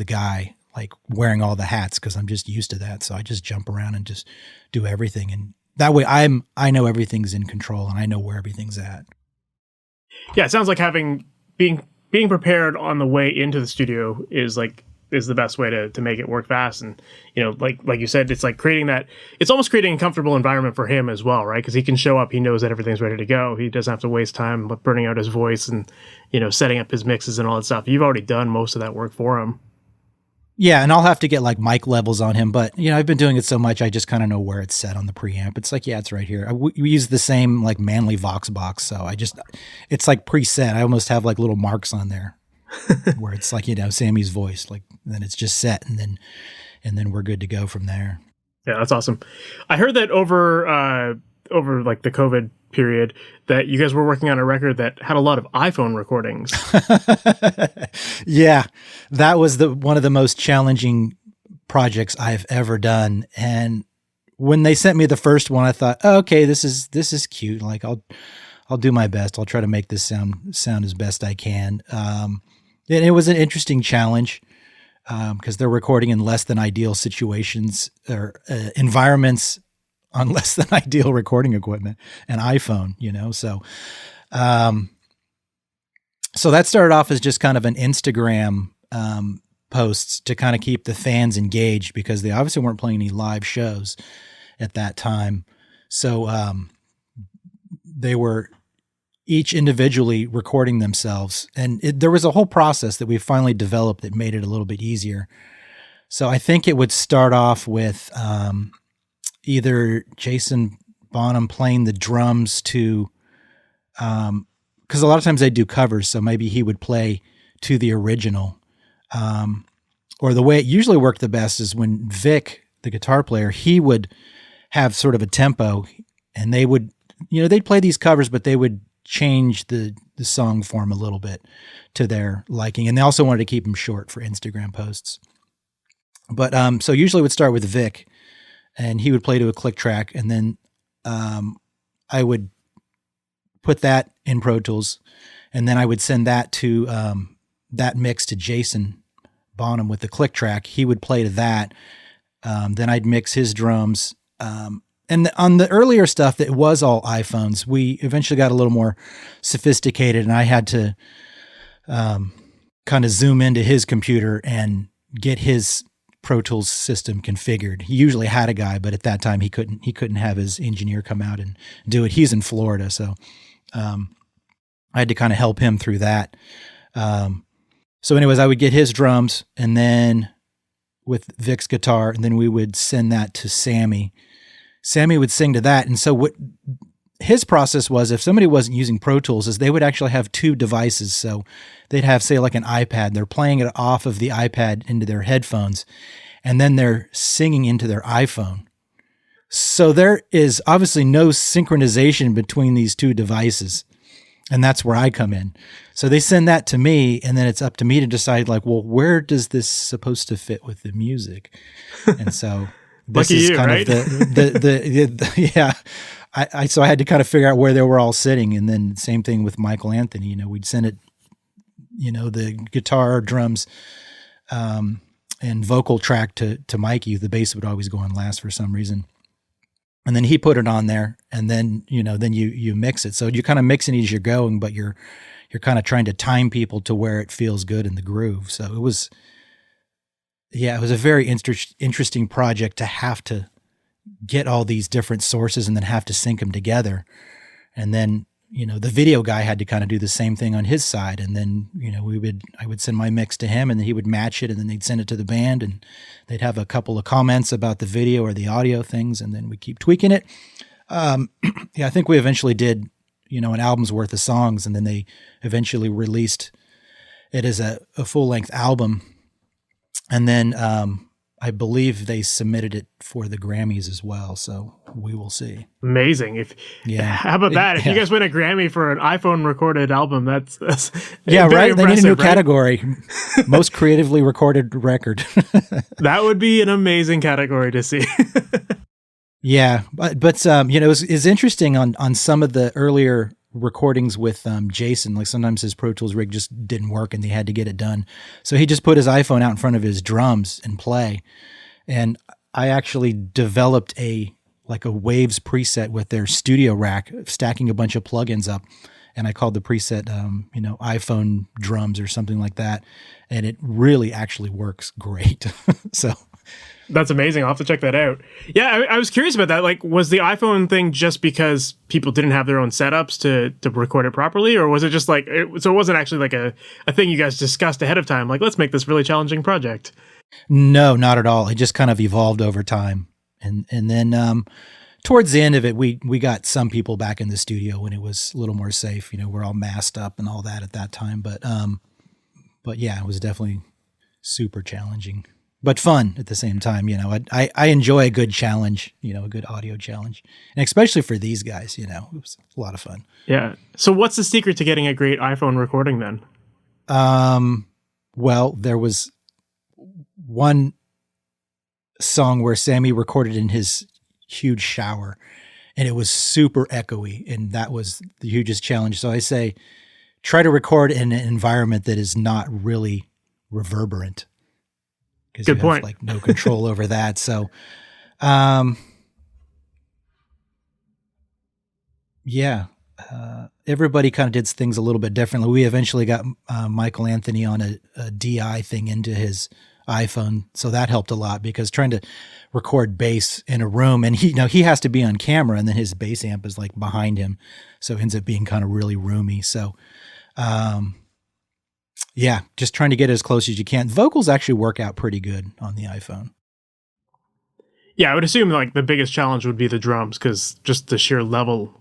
guy like wearing all the hats, because I'm just used to that. So I just jump around and just do everything. And that way I know everything's in control and I know where everything's at. Yeah, it sounds like being prepared on the way into the studio is the best way to make it work fast. And, like you said, it's like it's almost creating a comfortable environment for him as well, right? Because he can show up, he knows that everything's ready to go. He doesn't have to waste time burning out his voice and, setting up his mixes and all that stuff. You've already done most of that work for him. Yeah, and I'll have to get like mic levels on him, but I've been doing it so much, I just kind of know where it's set on the preamp. It's like, yeah, it's right here. We use the same like Manley Vox box, so it's like preset. I almost have like little marks on there where it's like, Sammy's voice, like then it's just set, and then we're good to go from there. Yeah, that's awesome. I heard that over like the COVID period that you guys were working on a record that had a lot of iPhone recordings. Yeah, that was one of the most challenging projects I've ever done. And when they sent me the first one, I thought, oh, okay, this is cute. Like I'll do my best. I'll try to make this sound as best I can. And it was an interesting challenge because they're recording in less than ideal situations or environments on less than ideal recording equipment and iPhone, so that started off as just kind of an Instagram posts to kind of keep the fans engaged, because they obviously weren't playing any live shows at that time. So they were each individually recording themselves, and there was a whole process that we finally developed that made it a little bit easier. So I think it would start off with either Jason Bonham playing the drums to, because a lot of times they do covers, so maybe he would play to the original. Or the way it usually worked the best is when Vic, the guitar player, he would have sort of a tempo, and they would, they'd play these covers, but they would change the song form a little bit to their liking. And they also wanted to keep them short for Instagram posts. But so usually we'd start with Vic, and he would play to a click track, and then I would put that in Pro Tools, and then I would send that to that mix to Jason Bonham with the click track. He would play to that. Then I'd mix his drums. And on the earlier stuff, it was all iPhones. We eventually got a little more sophisticated, and I had to kind of zoom into his computer and get his Pro Tools system configured. He usually had a guy, but at that time he couldn't have his engineer come out and do it. He's in Florida, so I had to kind of help him through that. So anyways, I would get his drums, and then with Vic's guitar, and then we would send that to Sammy. Sammy would sing to that. And so what his process was, if somebody wasn't using Pro Tools, is they would actually have two devices. So they'd have, say, like an iPad. They're playing it off of the iPad into their headphones, and then they're singing into their iPhone. So there is obviously no synchronization between these two devices. And that's where I come in. So they send that to me, and then it's up to me to decide, like, well, where does this supposed to fit with the music? And so this is kind of the yeah. So I had to kind of figure out where they were all sitting. And then same thing with Michael Anthony, we'd send it, the guitar, drums, and vocal track to Mikey. The bass would always go on last for some reason. And then he put it on there, and then, then you mix it. So you're kind of mixing it as you're going, but you're kind of trying to time people to where it feels good in the groove. So it was a very interesting project to have to get all these different sources and then have to sync them together. And then, the video guy had to kind of do the same thing on his side. And then, I would send my mix to him, and then he would match it, and then they'd send it to the band, and they'd have a couple of comments about the video or the audio things. And then we keep tweaking it. I think we eventually did, an album's worth of songs, and then they eventually released it as a full-length album. And then I believe they submitted it for the Grammys as well, so we will see. Amazing! How about that? If you guys win a Grammy for an iPhone recorded album, that's right. They need a new category: most creatively recorded record. That would be an amazing category to see. Yeah, but it's interesting on some of the earlier recordings with Jason. Like sometimes his Pro Tools rig just didn't work, and they had to get it done. So he just put his iPhone out in front of his drums and play. And I actually developed a Waves preset with their studio rack, stacking a bunch of plugins up. And I called the preset, iPhone drums or something like that. And it really actually works great. So that's amazing. I'll have to check that out. Yeah, I was curious about that. Like, was the iPhone thing just because people didn't have their own setups to record it properly? Or was it just so it wasn't actually like a thing you guys discussed ahead of time? Like, let's make this really challenging project. No, not at all. It just kind of evolved over time. And then towards the end of it, we got some people back in the studio when it was a little more safe. We're all masked up and all that at that time. But yeah, it was definitely super challenging. But fun at the same time. I enjoy a good challenge, a good audio challenge. And especially for these guys, it was a lot of fun. Yeah. So what's the secret to getting a great iPhone recording then? Well, there was one song where Sammy recorded in his huge shower, and it was super echoey, and that was the hugest challenge. So I say, try to record in an environment that is not really reverberant. Good point. Have, no control over that. So, everybody kind of did things a little bit differently. We eventually got Michael Anthony on a DI thing into his iPhone, so that helped a lot, because trying to record bass in a room, and he has to be on camera, and then his bass amp is behind him, so it ends up being kind of really roomy. So, just trying to get as close as you can. Vocals actually work out pretty good on the iPhone. Yeah, I would assume the biggest challenge would be the drums, because just the sheer level.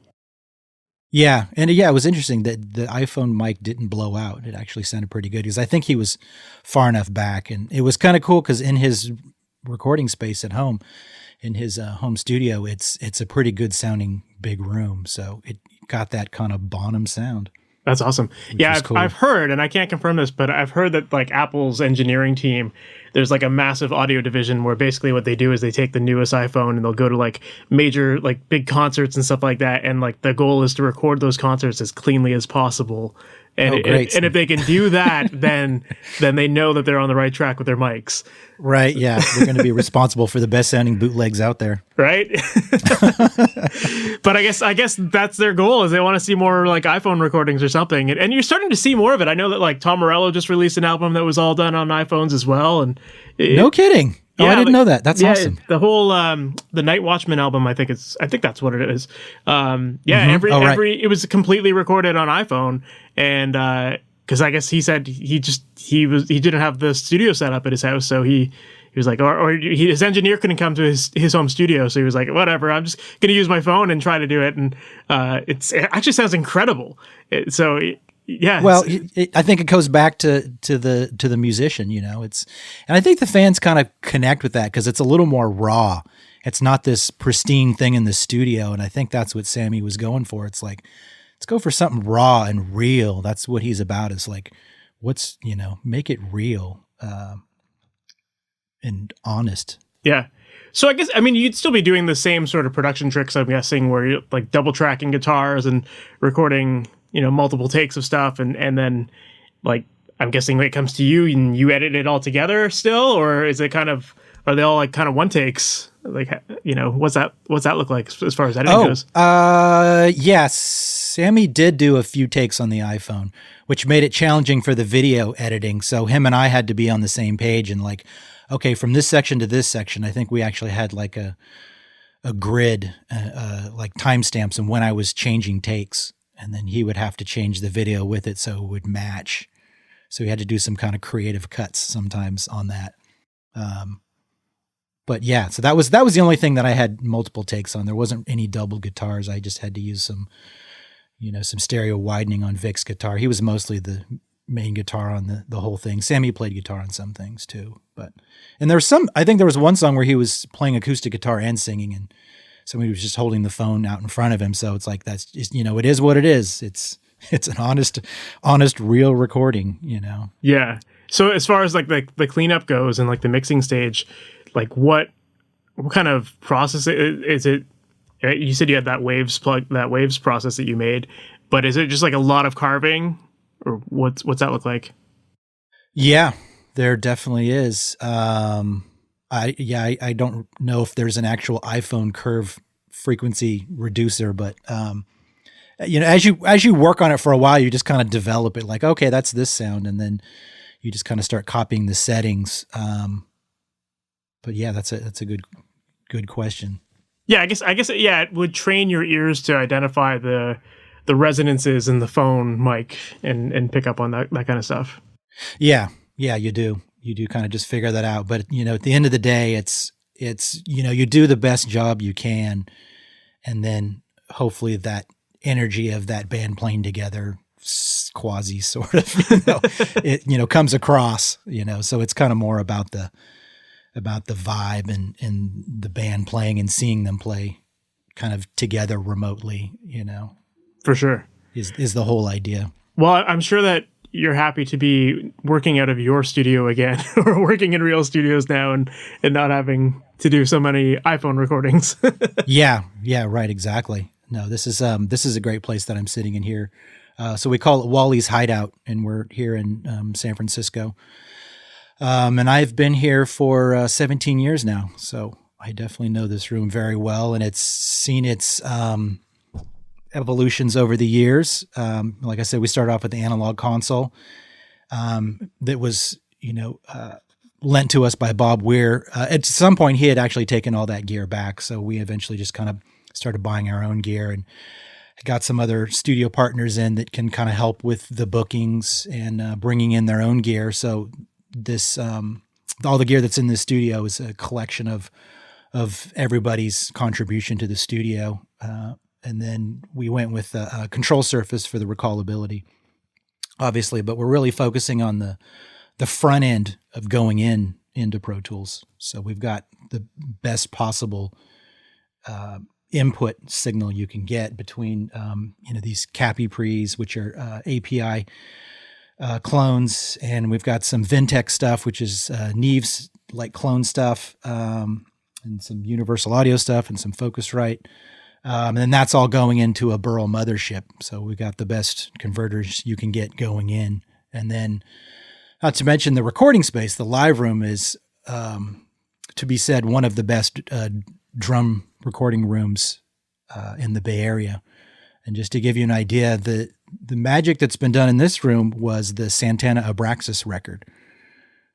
Yeah, and it was interesting that the iPhone mic didn't blow out. It actually sounded pretty good, because I think he was far enough back, and it was kind of cool because in his recording space at home, in his home studio, it's a pretty good sounding big room, so it got that kind of Bonham sound. That's awesome. Yeah, cool. I've heard, and I can't confirm this, but I've heard that like Apple's engineering team, there's like a massive audio division where basically what they do is they take the newest iPhone and they'll go to like major, like big concerts and stuff like that. And like the goal is to record those concerts as cleanly as possible. And, and if they can do that, then they know that they're on the right track with their mics. Right. Yeah. They're going to be responsible for the best sounding bootlegs out there. Right. But I guess that's their goal, is they want to see more like iPhone recordings or something. And you're starting to see more of it. I know that like Tom Morello just released an album that was all done on iPhones as well. And no kidding. Oh, I didn't know that. That's awesome. The whole the Night Watchman album, I think that's what it is. It was completely recorded on iPhone, and because I guess he said he didn't have the studio set up at his house, so he was like, his engineer couldn't come to his home studio, so he was like, whatever, I'm just gonna use my phone and try to do it, and it actually sounds incredible. Yeah. Well, I think it goes back to the musician, you know. And I think the fans kind of connect with that because it's a little more raw. It's not this pristine thing in the studio, and I think that's what Sammy was going for. It's like, let's go for something raw and real. That's what he's about. Is like, make it real and honest. Yeah. So I mean, you'd still be doing the same sort of production tricks, I'm guessing, where you're like double tracking guitars and recording, multiple takes of stuff, and then like I'm guessing when it comes to you and you edit it all together still, or is it are they all like kind of one takes? Like, what's that look like as far as editing goes? Yes. Sammy did do a few takes on the iPhone, which made it challenging for the video editing. So him and I had to be on the same page and like, okay, from this section to this section, I think we actually had like a grid, like timestamps and when I was changing takes, and then he would have to change the video with it so it would match. So he had to do some kind of creative cuts sometimes on that. But yeah, so that was the only thing that I had multiple takes on. There wasn't any double guitars. I just had to use some stereo widening on Vic's guitar. He was mostly the main guitar on the whole thing. Sammy played guitar on some things too. And I think there was one song where he was playing acoustic guitar and singing, and somebody was just holding the phone out in front of him. So it's like, that's just, it is what it is. It's an honest, real recording, Yeah. So as far as like the cleanup goes and like the mixing stage, like what kind of process is it? You said you had that waves process that you made, but is it just like a lot of carving, or what's that look like? Yeah, there definitely is. I don't know if there's an actual iPhone curve frequency reducer, but as you work on it for a while, you just kind of develop it. Like, okay, that's this sound, and then you just kind of start copying the settings. But yeah, that's a good question. Yeah, I guess it would train your ears to identify the resonances in the phone mic and pick up on that kind of stuff. Yeah, you do. You do kind of just figure that out. But at the end of the day, it's you do the best job you can, and then hopefully that energy of that band playing together, quasi sort of, it comes across. So it's kind of more about the vibe and the band playing and seeing them play kind of together remotely, For sure. Is the whole idea. Well, I'm sure that you're happy to be working out of your studio again, or working in real studios now and not having to do so many iPhone recordings. Yeah, right. Exactly. No, this is a great place that I'm sitting in here. So we call it Wally's Hideout, and we're here in San Francisco. And I've been here for 17 years now, so I definitely know this room very well, and it's seen its evolutions over the years. Like I said, we started off with the analog console that was, lent to us by Bob Weir. At some point, he had actually taken all that gear back, so we eventually just kind of started buying our own gear and got some other studio partners in that can kind of help with the bookings and bringing in their own gear. So this all the gear that's in the studio is a collection of everybody's contribution to the studio, and then we went with a control surface for the recallability, obviously, but we're really focusing on the front end of going into Pro Tools. So we've got the best possible input signal you can get between, these Cappy pre's, which are API clones. And we've got some Vintech stuff, which is Neves like clone stuff, and some Universal Audio stuff and some Focusrite. And that's all going into a Burl mothership. So we got the best converters you can get going in. And then not to mention the recording space, the live room is, to be said, one of the best drum recording rooms in the Bay Area. And just to give you an idea, the magic that's been done in this room was the Santana Abraxas record.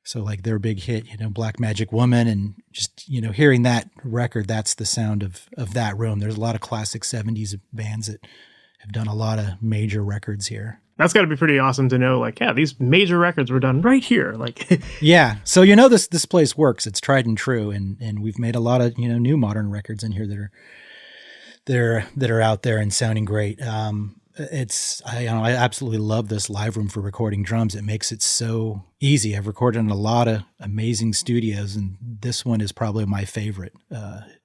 So like their big hit, Black Magic Woman, and just, hearing that record, that's the sound of that room. There's a lot of classic 70s bands that have done a lot of major records here. That's got to be pretty awesome to know, like, yeah, these major records were done right here. Like, yeah. So, this place works. It's tried and true. And we've made a lot of, new modern records in here that are out there and sounding great. I absolutely love this live room for recording drums. It makes it so easy. I've recorded in a lot of amazing studios, and this one is probably my favorite,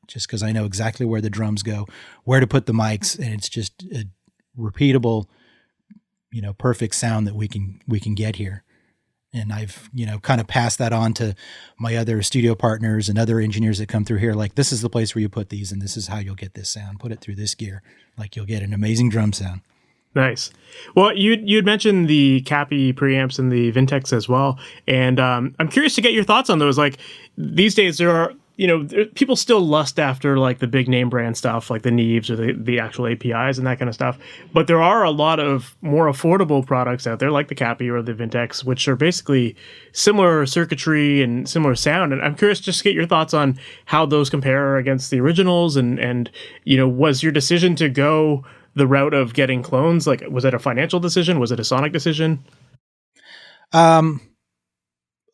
just because I know exactly where the drums go, where to put the mics, and it's just a repeatable, perfect sound that we can get here. And I've, kind of passed that on to my other studio partners and other engineers that come through here. Like, this is the place where you put these, and this is how you'll get this sound. Put it through this gear. Like, you'll get an amazing drum sound. Nice. Well, you'd mentioned the Cappy preamps and the Vintex as well, and I'm curious to get your thoughts on those. Like, these days there are, people still lust after like the big name brand stuff, like the Neves or the actual APIs and that kind of stuff. But there are a lot of more affordable products out there, like the Cappy or the Vintex, which are basically similar circuitry and similar sound. And I'm curious just to get your thoughts on how those compare against the originals, and was your decision to go the route of getting clones? Like, was it a financial decision? Was it a sonic decision? A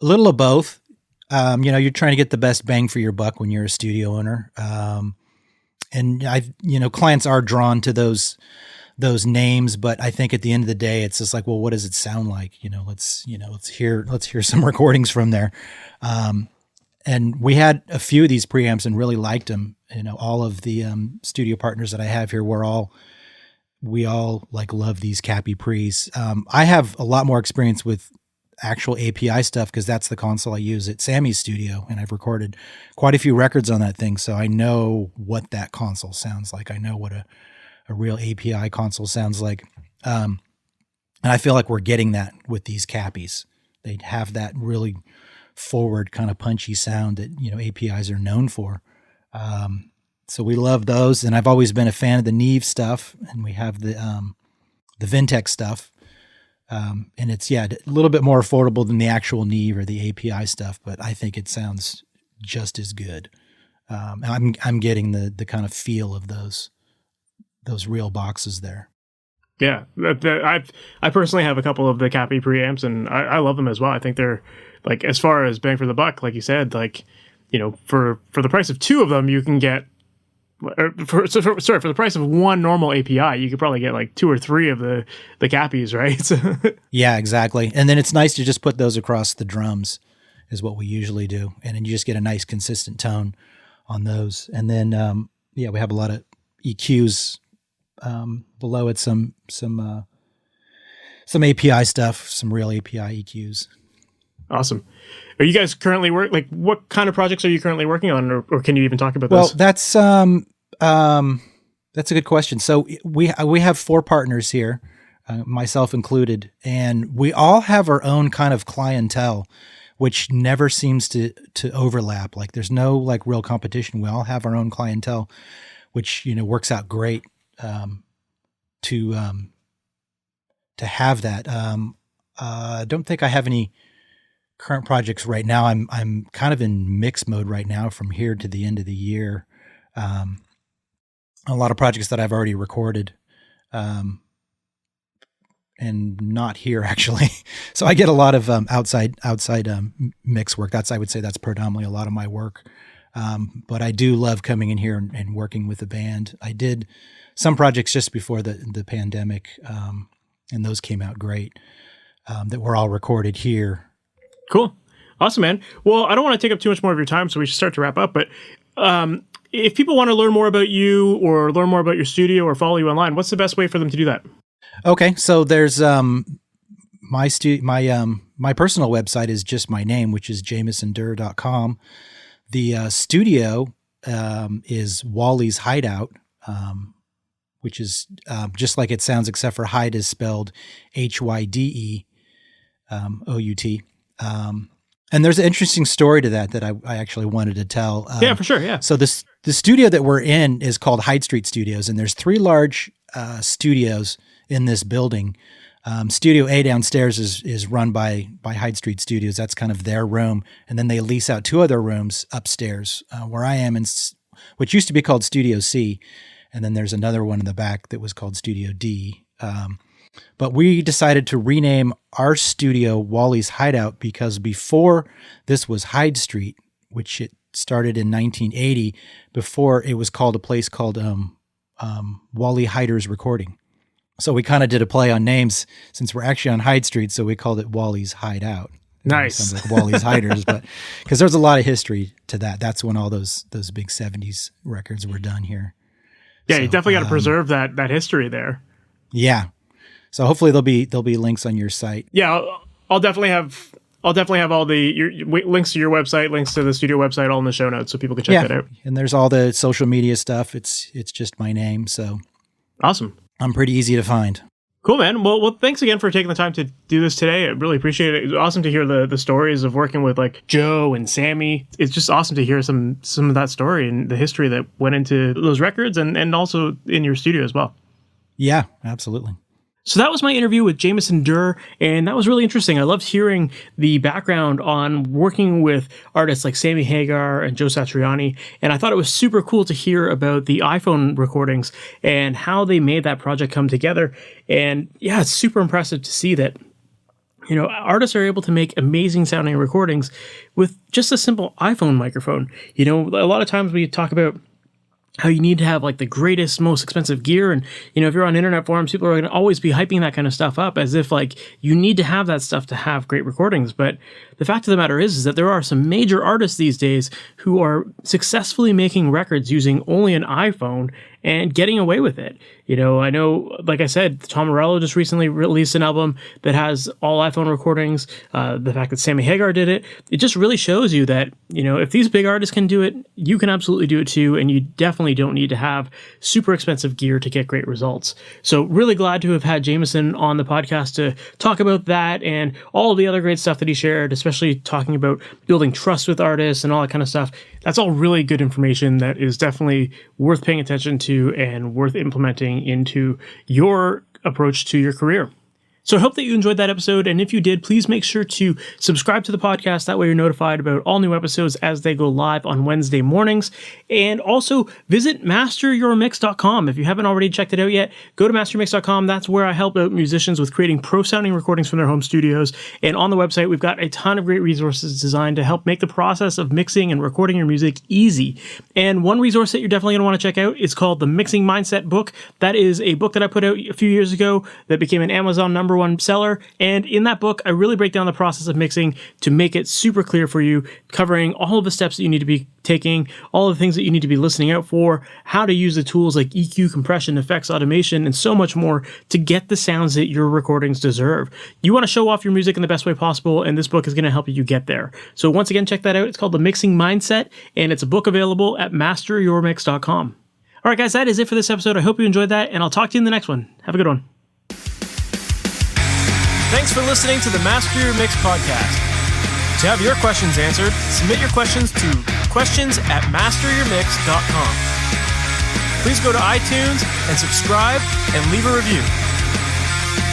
little of both. You're trying to get the best bang for your buck when you're a studio owner. And clients are drawn to those names, but I think at the end of the day, it's just like, well, what does it sound like? Let's hear some recordings from there. And we had a few of these preamps and really liked them. All of the studio partners that I have here, we all like love these Cappy pre's. I have a lot more experience with actual API stuff because that's the console I use at Sammy's studio, and I've recorded quite a few records on that thing. So I know what that console sounds like. I know what a real API console sounds like. And I feel like we're getting that with these Cappies. They have that really forward kind of punchy sound that, APIs are known for. So we love those. And I've always been a fan of the Neve stuff, and we have the Vintech stuff. And it's, a little bit more affordable than the actual Neve or the API stuff, but I think it sounds just as good. I'm getting the kind of feel of those real boxes there. Yeah. I personally have a couple of the Cappy preamps, and I love them as well. I think they're, like, as far as bang for the buck, like you said, like, for the price of two of them, you can get, for the price of one normal API, you could probably get like two or three of the Cappies, right? Yeah, exactly. And then it's nice to just put those across the drums is what we usually do. And then you just get a nice consistent tone on those. And then, we have a lot of EQs below it, some API stuff, some real API EQs. Awesome. Are you guys currently what kind of projects are you currently working on, or can you even talk about those? Well, that's a good question. So we have 4 partners here, myself included, and we all have our own kind of clientele, which never seems to overlap. Like, there's no like real competition. We all have our own clientele, which, works out great, to have that. I don't think I have any current projects right now. I'm kind of in mix mode right now from here to the end of the year. A lot of projects that I've already recorded, and not here actually. So I get a lot of outside mix work. I would say that's predominantly a lot of my work. But I do love coming in here and working with the band. I did some projects just before the pandemic, and those came out great, that were all recorded here. Cool. Awesome, man. Well, I don't want to take up too much more of your time, so we should start to wrap up. But if people want to learn more about you or learn more about your studio or follow you online, what's the best way for them to do that? Okay, so there's my personal website is just my name, which is JamesonDurr.com. The studio is Wally's Hideout, which is just like it sounds, except for Hyde is spelled HYDE OUT. And there's an interesting story to that I actually wanted to tell. Yeah, for sure. Yeah. So the studio that we're in is called Hyde Street Studios, and there's 3 large studios in this building. Studio A downstairs is run by Hyde Street Studios. That's kind of their room. And then they lease out 2 other rooms upstairs where I am in what used to be called Studio C. And then there's another one in the back that was called Studio D. But we decided to rename our studio Wally's Hideout because before this was Hyde Street, which it started in 1980, before it was called a place called Wally Hyder's Recording. So we kind of did a play on names since we're actually on Hyde Street, so we called it Wally's Hideout. Nice. Sounds like Wally's Hiders, but because there's a lot of history to that. That's when all those big 70s records were done here. Yeah, so, you definitely got to preserve that history there. Yeah. So hopefully there'll be links on your site. Yeah, I'll definitely have all the links to your website, links to the studio website, all in the show notes, so people can check that out. And there's all the social media stuff. It's just my name, so awesome. I'm pretty easy to find. Cool, man. Well, thanks again for taking the time to do this today. I really appreciate it. It was awesome to hear the stories of working with like Joe and Sammy. It's just awesome to hear some of that story and the history that went into those records and also in your studio as well. Yeah, absolutely. So that was my interview with Jaimeson Durr, and that was really interesting. I loved hearing the background on working with artists like Sammy Hagar and Joe Satriani, and I thought it was super cool to hear about the iPhone recordings and how they made that project come together. And yeah, it's super impressive to see that, you know, artists are able to make amazing sounding recordings with just a simple iPhone microphone. You know, a lot of times we talk about how you need to have like the greatest, most expensive gear. And, you know, if you're on internet forums, people are going to always be hyping that kind of stuff up as if like you need to have that stuff to have great recordings. But the fact of the matter is that there are some major artists these days who are successfully making records using only an iPhone and getting away with it. You know, I know, like I said, Tom Morello just recently released an album that has all iPhone recordings. The fact that Sammy Hagar did it, it just really shows you that, you know, if these big artists can do it, you can absolutely do it too. And you definitely don't need to have super expensive gear to get great results. So really glad to have had Jaimeson on the podcast to talk about that and all of the other great stuff that he shared, especially talking about building trust with artists and all that kind of stuff. That's all really good information that is definitely worth paying attention to and worth implementing into your approach to your career. So I hope that you enjoyed that episode, and if you did, please make sure to subscribe to the podcast. That way you're notified about all new episodes as they go live on Wednesday mornings. And also visit MasterYourMix.com. If you haven't already checked it out yet, go to MasterYourMix.com. That's where I help out musicians with creating pro-sounding recordings from their home studios. And on the website, we've got a ton of great resources designed to help make the process of mixing and recording your music easy. And one resource that you're definitely going to want to check out is called the Mixing Mindset book. That is a book that I put out a few years ago that became an Amazon #1 seller, and in that book I really break down the process of mixing to make it super clear for you, covering all of the steps that you need to be taking, all of the things that you need to be listening out for, how to use the tools like EQ, compression, effects, automation, and so much more to get the sounds that your recordings deserve. You want to show off your music in the best way possible, and this book is going to help you get there. So once again, check that out. It's called The Mixing Mindset, and it's a book available at MasterYourMix.com. All right, guys, that is it for this episode. I hope you enjoyed that, and I'll talk to you in the next one. Have a good one. Thanks for listening to the Master Your Mix podcast. To have your questions answered, submit your questions to questions@masteryourmix.com. Please go to iTunes and subscribe and leave a review.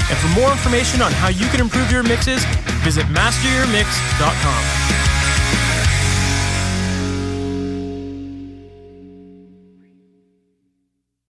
And for more information on how you can improve your mixes, visit MasterYourMix.com.